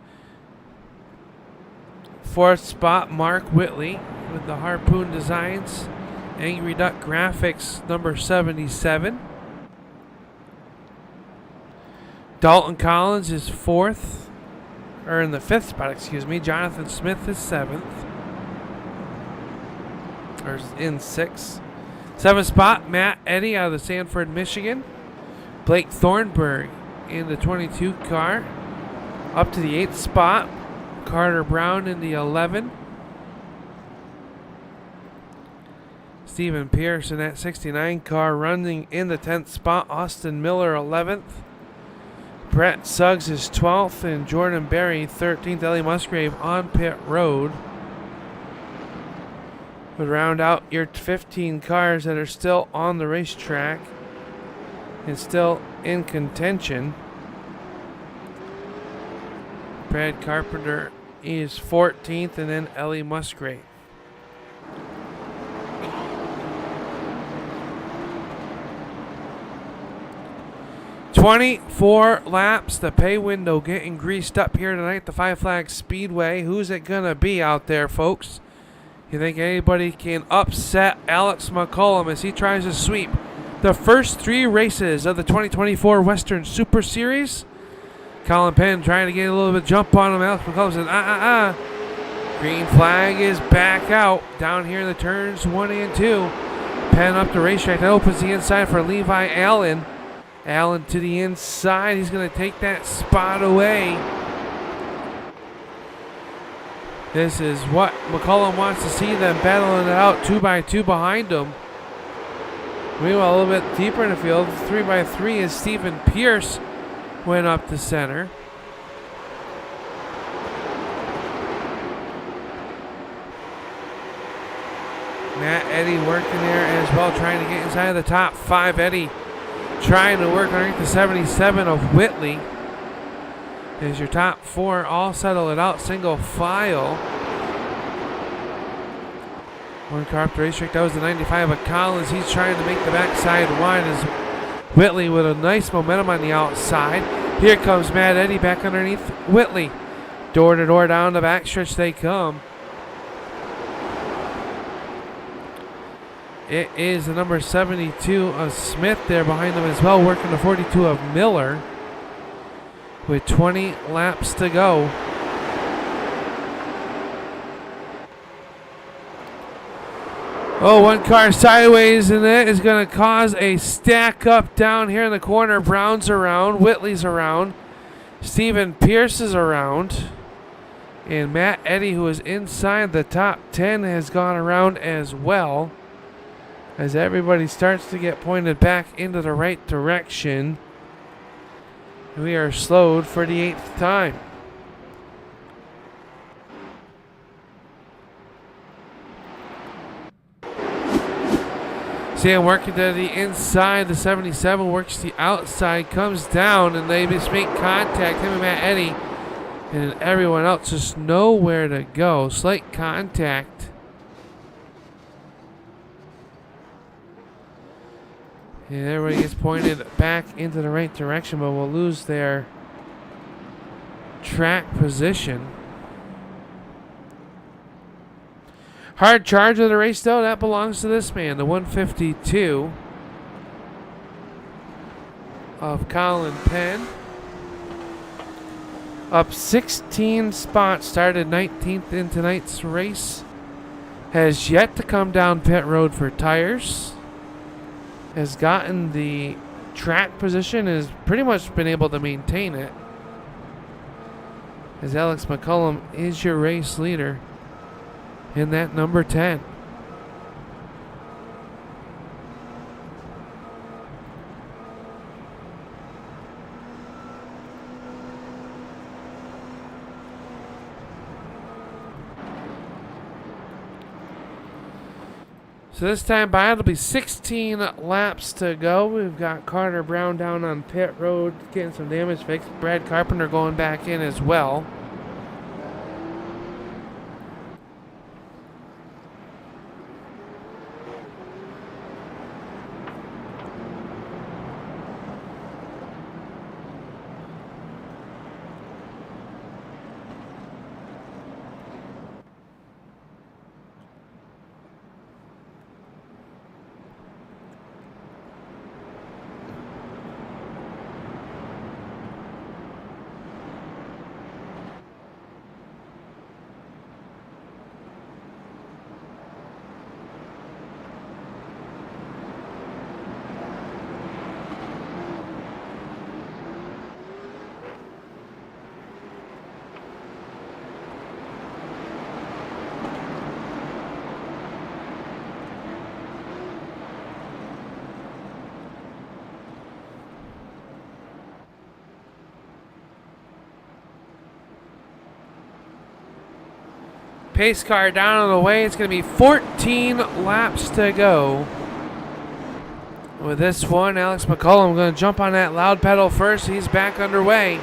4th spot, Mark Whitley with the Harpoon Designs. Angry Duck Graphics, number 77. Dalton Collins is 4th. Or in the 5th spot, excuse me. Jonathan Smith is 7th. Or in 6th. 7th spot, Matt Eddy out of the Sanford, Michigan. Blake Thornburg in the 22 car. Up to the 8th spot, Carter Brown in the 11. Stephen Pierce in that 69 car running in the 10th spot. Austin Miller 11th. Brett Suggs is 12th, and Jordan Berry 13th. Ellie Musgrave on pit road would round out your 15 cars that are still on the racetrack and still in contention. Brad Carpenter is 14th, and then Ellie Musgrave. "24 laps, the pay window getting greased up here tonight at the Five Flags Speedway. Who's it gonna be out there, folks? You think anybody can upset Alex McCollum as he tries to sweep the first 3 races of the 2024 Western Super Series? Colin Penn trying to get a little bit of jump on him. Alex McCollum says, Green flag is back out down here in the turns 1 and 2. Penn up the racetrack. That opens the inside for Levi Allen. Allen to the inside. He's going to take that spot away. This is what McCollum wants to see, them battling it out 2 by 2 behind him. Meanwhile, a little bit deeper in the field, 3 by 3 is Stephen Pierce went up the center. Matt Eddy working there as well, trying to get inside of the top 5. Eddy trying to work underneath the 77 of Whitley. As your top 4 all settle it out, single file. One car up the racetrack, that was the 95 of Collins. He's trying to make the backside wide as Whitley with a nice momentum on the outside. Here comes Matt Eddy back underneath Whitley. Door to door down the backstretch they come. It is the number 72 of Smith there behind them as well, working the 42 of Miller with 20 laps to go. Oh, one car sideways, and that is going to cause a stack up down here in the corner. Brown's around, Whitley's around, Stephen Pierce is around, and Matt Eddy, who is inside the top 10, has gone around as well. As everybody starts to get pointed back into the right direction, we are slowed for the 8th time. Sam working to the inside, the 77 works the outside, comes down, and they just make contact, him and Matt Eddy, and everyone else just nowhere to go. Slight contact. And everybody gets pointed back into the right direction, but will lose their track position. Hard charge of the race, though, that belongs to this man, the 152 of Colin Penn. Up 16 spots, started 19th in tonight's race. Has yet to come down pit road for tires. Has gotten the track position, has pretty much been able to maintain it. As Alex McCollum is your race leader in that number 10. So this time by, it'll be 16 laps to go. We've got Carter Brown down on pit road getting some damage fixed. Brad Carpenter going back in as well. Pace car down on the way. It's going to be 14 laps to go. With this one, Alex McCollum going to jump on that loud pedal first. He's back underway.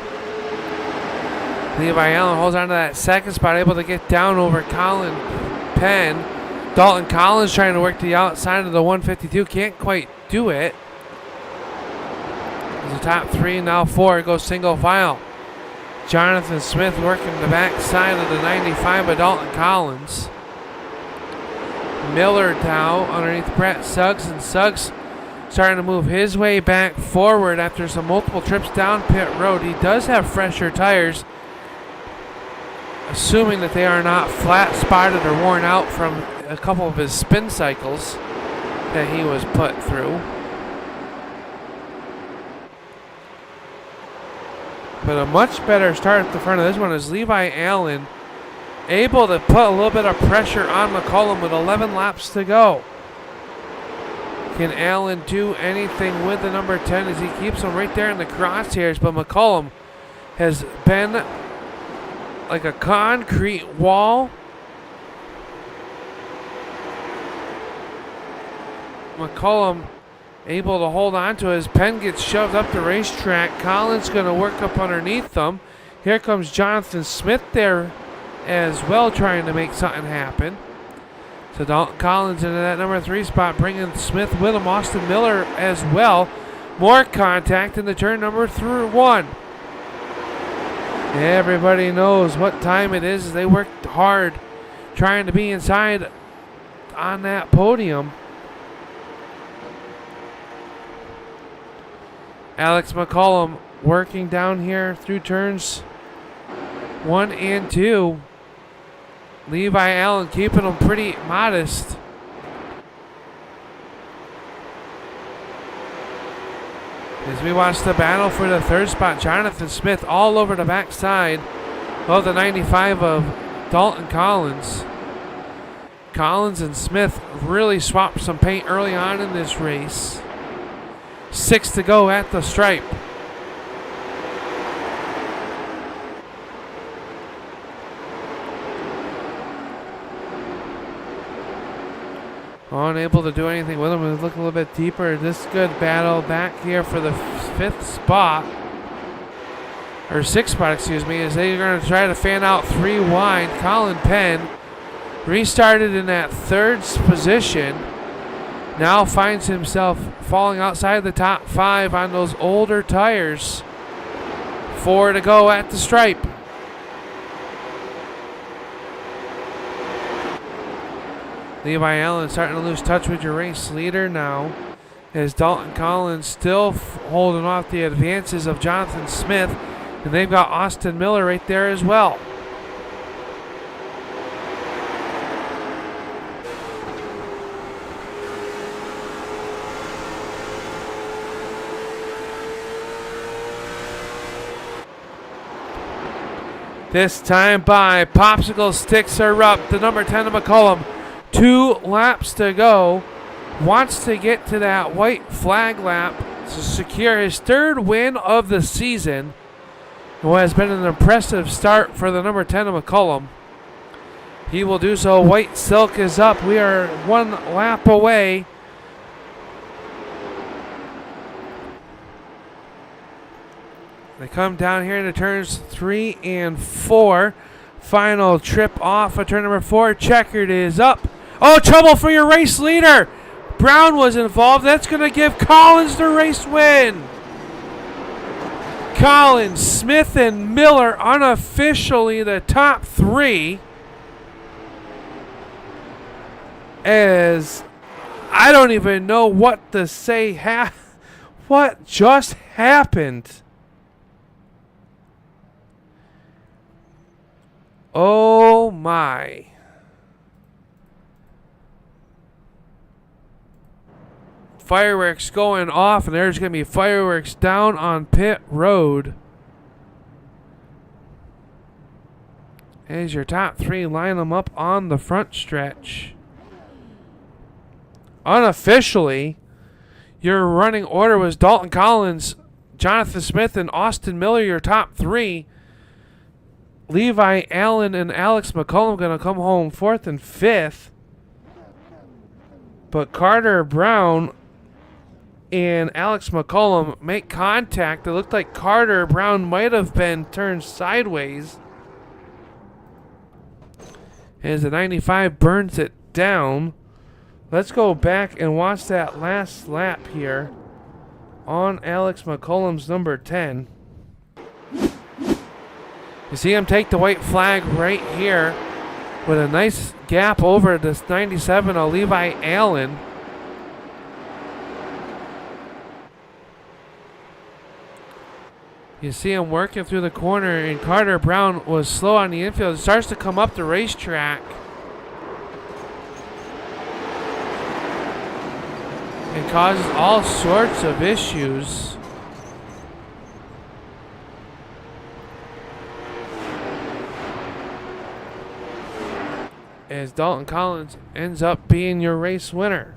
Levi Allen holds on to that second spot, able to get down over Colin Penn. Dalton Collins trying to work to the outside of the 152. Can't quite do it. The top 3, now 4 goes single file. Jonathan Smith working the back side of the 95 of Dalton Collins. Miller now underneath Brett Suggs, and Suggs starting to move his way back forward after some multiple trips down pit road. He does have fresher tires, assuming that they are not flat spotted or worn out from a couple of his spin cycles that he was put through. But a much better start at the front of this one is Levi Allen able to put a little bit of pressure on McCollum with 11 laps to go. Can Allen do anything with the number 10 as he keeps him right there in the crosshairs? But McCollum has been like a concrete wall. McCollum able to hold on to his pen, gets shoved up the racetrack. Collins going to work up underneath them. Here comes Jonathan Smith there as well, trying to make something happen. So Dalton Collins into that number 3 spot, bringing Smith with him. Austin Miller as well. More contact in the turn number 1. Everybody knows what time it is. They worked hard trying to be inside on that podium. Alex McCollum working down here through turns 1 and 2. Levi Allen keeping them pretty modest. As we watch the battle for the 3rd spot, Jonathan Smith all over the backside of the 95 of Dalton Collins. Collins and Smith really swapped some paint early on in this race. 6 to go at the stripe. Unable to do anything with him. We look a little bit deeper. This good battle back here for the 5th spot. Or 6th spot, excuse me, as they're going to try to fan out 3 wide. Colin Penn restarted in that 3rd position. Now finds himself falling outside the top 5 on those older tires. 4 to go at the stripe. Levi Allen starting to lose touch with your race leader now, as Dalton Collins still holding off the advances of Jonathan Smith, and they've got Austin Miller right there as well. This time by popsicle sticks are up. The number 10 of McCollum. 2 laps to go. Wants to get to that white flag lap to secure his 3rd win of the season. What has been an impressive start for the number 10 of McCollum. He will do so. White silk is up. We are 1 lap away. They come down here into turns 3 and 4. Final trip off of turn number 4. Checkered is up. Oh, trouble for your race leader. Brown was involved. That's going to give Collins the race win. Collins, Smith, and Miller unofficially the top 3. As I don't even know what to say. What just happened? Oh my. Fireworks going off, and there's going to be fireworks down on pit road. As your top 3 line them up on the front stretch. Unofficially, your running order was Dalton Collins, Jonathan Smith, and Austin Miller, your top 3. Levi Allen and Alex McCollum going to come home 4th and 5th. But Carter Brown and Alex McCollum make contact. It looked like Carter Brown might have been turned sideways as the 95 burns it down. Let's go back and watch that last lap here on Alex McCollum's number 10. You see him take the white flag right here with a nice gap over this 97 of Levi Allen. You see him working through the corner, and Carter Brown was slow on the infield. It starts to come up the racetrack. And causes all sorts of issues. As Dalton Collins ends up being your race winner.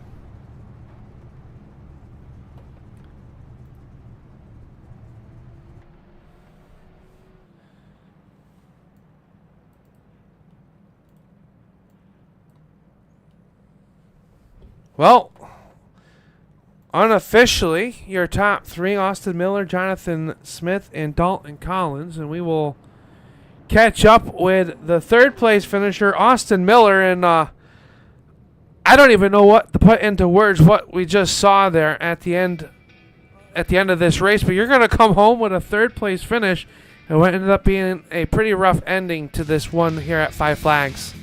Well, unofficially, your top three, Austin Miller, Jonathan Smith, and Dalton Collins. And we will catch up with the third place finisher, Austin Miller. And I don't even know what to put into words what we just saw there at the end of this race. But you're going to come home with a third place finish. And what ended up being a pretty rough ending to this one here at Five Flags.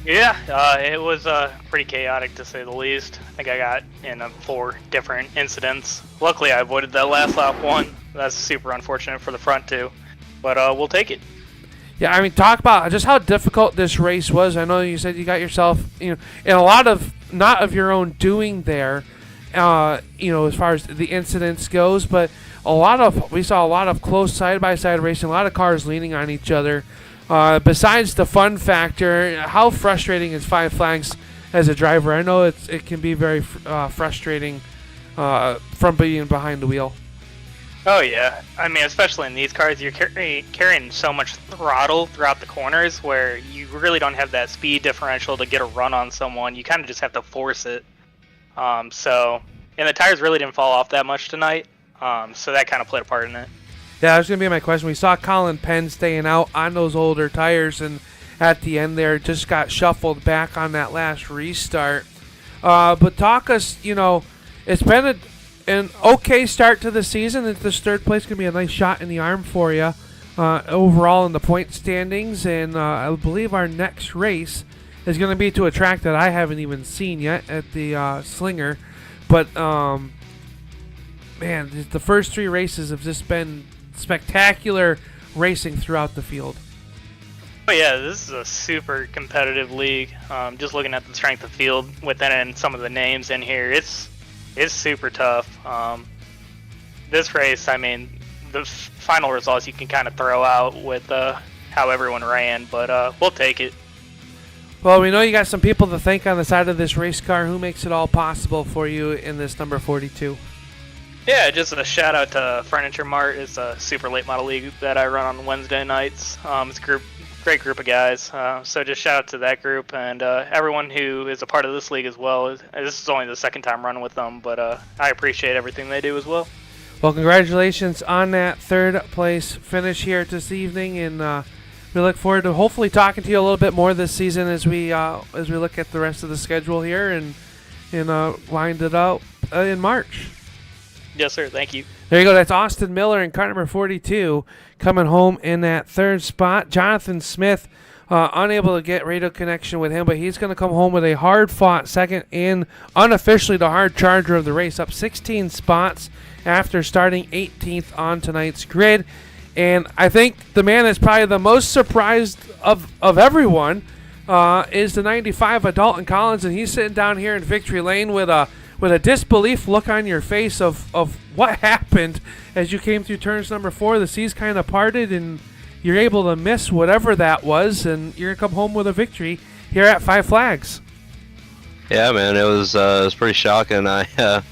Yeah, it was pretty chaotic to say the least. I think I got in 4 different incidents. Luckily, I avoided that last lap one. That's super unfortunate for the front two, but we'll take it. Yeah, I mean, talk about just how difficult this race was. I know you said you got yourself, in a lot of not of your own doing there, as far as the incidents goes, but we saw a lot of close side-by-side racing, a lot of cars leaning on each other. Besides the fun factor, how frustrating is Five Flags as a driver? I know it can be very frustrating from being behind the wheel. Oh yeah, I mean, especially in these cars, you're carrying so much throttle throughout the corners where you really don't have that speed differential to get a run on someone. You kind of just have to force it. And the tires really didn't fall off that much tonight, so that kind of played a part in it. Yeah, that was going to be my question. We saw Colin Penn staying out on those older tires, and at the end there just got shuffled back on that last restart. But talk us, it's been an okay start to the season. This third place going to be a nice shot in the arm for you overall in the point standings. And I believe our next race is going to be to a track that I haven't even seen yet at the Slinger. But, man, the first 3 races have just been spectacular racing throughout the field. Oh yeah, this is a super competitive league. Just looking at the strength of field within it and some of the names in here, it's super tough. This race, I mean, the final results you can kind of throw out with how everyone ran, but we'll take it. Well, we know you got some people to thank on the side of this race car. Who makes it all possible for you in this number 42? Yeah, just a shout out to Furniture Mart. It's a super late model league that I run on Wednesday nights. It's a great group of guys. So just shout out to that group and everyone who is a part of this league as well. This is only the second time running with them, but I appreciate everything they do as well. Well, congratulations on that third place finish here this evening, and we look forward to hopefully talking to you a little bit more this season as we look at the rest of the schedule here and wind it out in March. Yes, sir. Thank you. There you go. That's Austin Miller in car number 42 coming home in that third spot. Jonathan Smith, unable to get radio connection with him, but he's going to come home with a hard-fought second and unofficially the hard charger of the race, up 16 spots after starting 18th on tonight's grid. And I think the man that's probably the most surprised of everyone is the 95 of Dalton Collins, and he's sitting down here in victory lane with a disbelief look on your face of what happened as you came through turns number 4. The seas kind of parted, and you're able to miss whatever that was, and you're going to come home with a victory here at Five Flags. Yeah, man, it was pretty shocking. I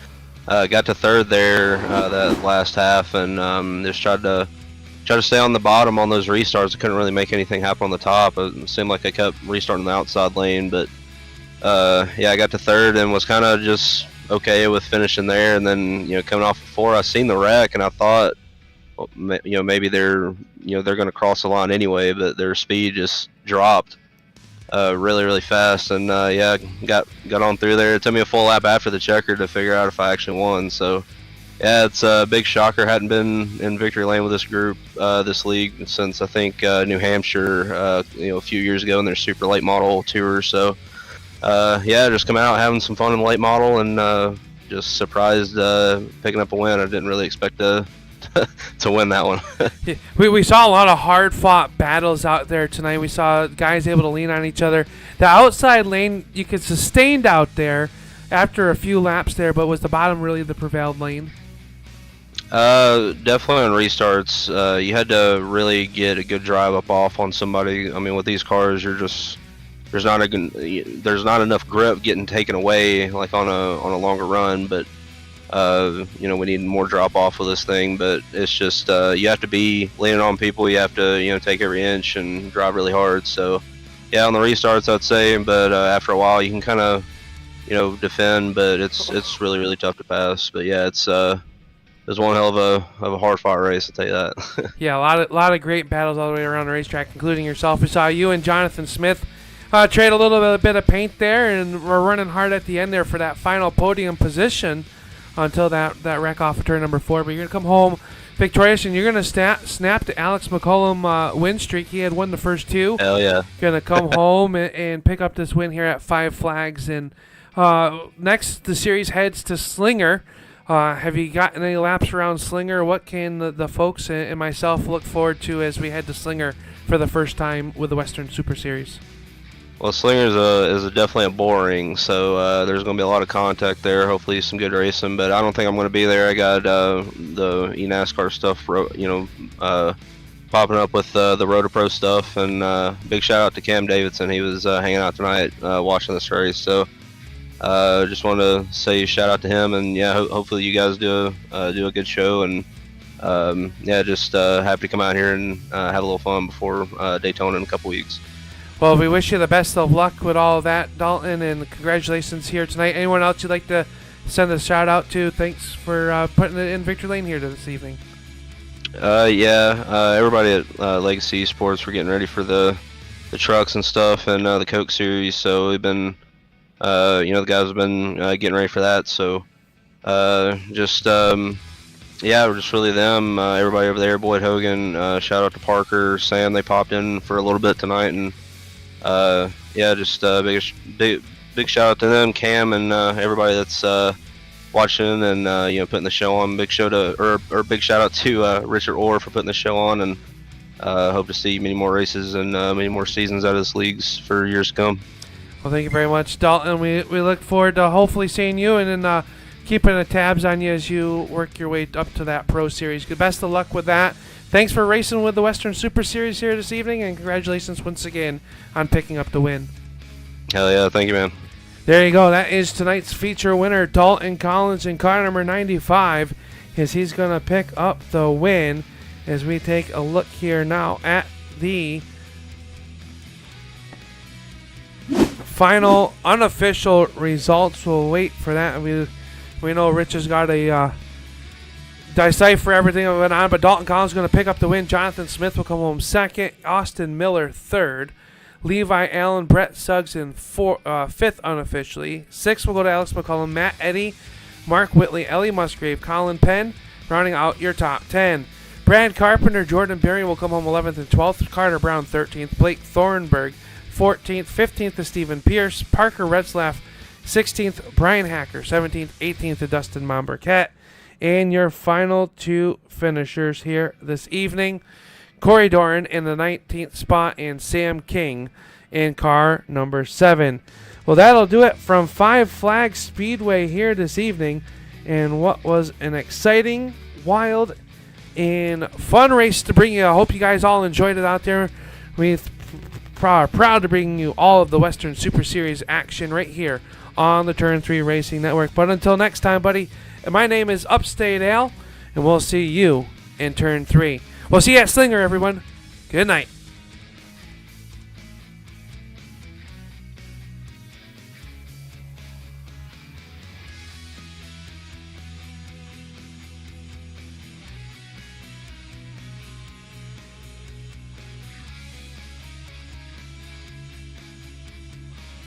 got to third there that last half and just tried to try to stay on the bottom on those restarts. I couldn't really make anything happen on the top. It seemed like I kept restarting the outside lane, but yeah, I got to third and was kind of just okay with finishing there. And then, you know, coming off of 4, I seen the wreck and I thought, well, you know, maybe they're going to cross the line anyway, but their speed just dropped really, really fast. And yeah, got on through there. It took me a full lap after the checker to figure out if I actually won. So yeah, it's a big shocker. Hadn't been in victory lane with this group, this league, since I think New Hampshire, you know, a few years ago in their super late model tour. So yeah, just come out having some fun in the late model and just surprised picking up a win. I didn't really expect to win that one. Yeah, we saw a lot of hard-fought battles out there tonight. We saw guys able to lean on each other. The outside lane, you could sustained out there after a few laps there, but was the bottom really the prevailed lane? Definitely on restarts. You had to really get a good drive up off on somebody. I mean, with these cars, you're just there's not enough grip getting taken away like on a longer run. But you know, we need more drop off with this thing. But it's just you have to be leaning on people. You have to, you know, take every inch and drive really hard. So yeah, on the restarts, I'd say. But after a while, you can kind of, you know, defend. But it's really, really tough to pass. But yeah, it was one hell of a hard fought race, I'll tell you that. Yeah, a lot of great battles all the way around the racetrack, including yourself. We saw you and Jonathan Smith trade a little bit of paint there, and we're running hard at the end there for that final podium position until that wreck off of turn number 4. But you're going to come home victorious, and you're going to snap to Alex McCollum win streak. He had won the first 2. Hell yeah. Going to come home and pick up this win here at Five Flags. And next, the series heads to Slinger. Have you gotten any laps around Slinger? What can the folks and myself look forward to as we head to Slinger for the first time with the Western Super Series? Well, Slinger is definitely a boring, so there's going to be a lot of contact there. Hopefully, some good racing, but I don't think I'm going to be there. I got the eNASCAR stuff, you know, popping up with the Rotopro stuff, and big shout out to Cam Davidson. He was hanging out tonight watching this race, so. Just wanted to say shout out to him, and yeah, hopefully you guys do a good show, and yeah, just happy to come out here and have a little fun before Daytona in a couple weeks. Well, we wish you the best of luck with all of that, Dalton, and congratulations here tonight. Anyone else you'd like to send a shout out to? Thanks for putting it in victory lane here this evening. Yeah, everybody at Legacy Esports, we're getting ready for the trucks and stuff, and the Coke Series, so we've been you know, the guys have been getting ready for that, so just yeah, we're just really them, everybody over there, Boyd Hogan, shout out to Parker, Sam, they popped in for a little bit tonight, and yeah, just big shout out to them, Cam, and everybody that's watching and you know, putting the show on. Big shout out to Richard Orr for putting the show on, and hope to see many more races and many more seasons out of this leagues for years to come. Well, thank you very much, Dalton. We look forward to hopefully seeing you and then keeping the tabs on you as you work your way up to that Pro Series. Good best of luck with that. Thanks for racing with the Western Super Series here this evening, and congratulations once again on picking up the win. Hell yeah, thank you, man. There you go. That is tonight's feature winner, Dalton Collins, in car number 95, as he's going to pick up the win. As we take a look here now at the final unofficial results. We'll wait for that. We know Rich has got a decipher everything that went on, but Dalton Collins is going to pick up the win. Jonathan Smith will come home second. Austin Miller third. Levi Allen, Brett Suggs in fifth unofficially. Sixth will go to Alex McCollum, Matt Eddy, Mark Whitley, Ellie Musgrave, Colin Penn, rounding out your top 10. Brad Carpenter, Jordan Berry will come home 11th and 12th. Carter Brown 13th. Blake Thornburg 14th. 15th to Stephen Pierce. Parker Retzlaff 16th. Brian Hacker 17th. 18th to Dustin Mombercat. And your final two finishers here this evening, Corey Doran in the 19th spot and Sam King in car number 7. Well, that'll do it from Five Flags Speedway here this evening. And what was an exciting, wild, and fun race to bring you. I hope you guys all enjoyed it out there. We're proud to bring you all of the Western Super Series action right here on the Turn 3 Racing Network. But until next time, buddy, my name is Upstate Al, and we'll see you in Turn 3. We'll see you at Slinger, everyone. Good night.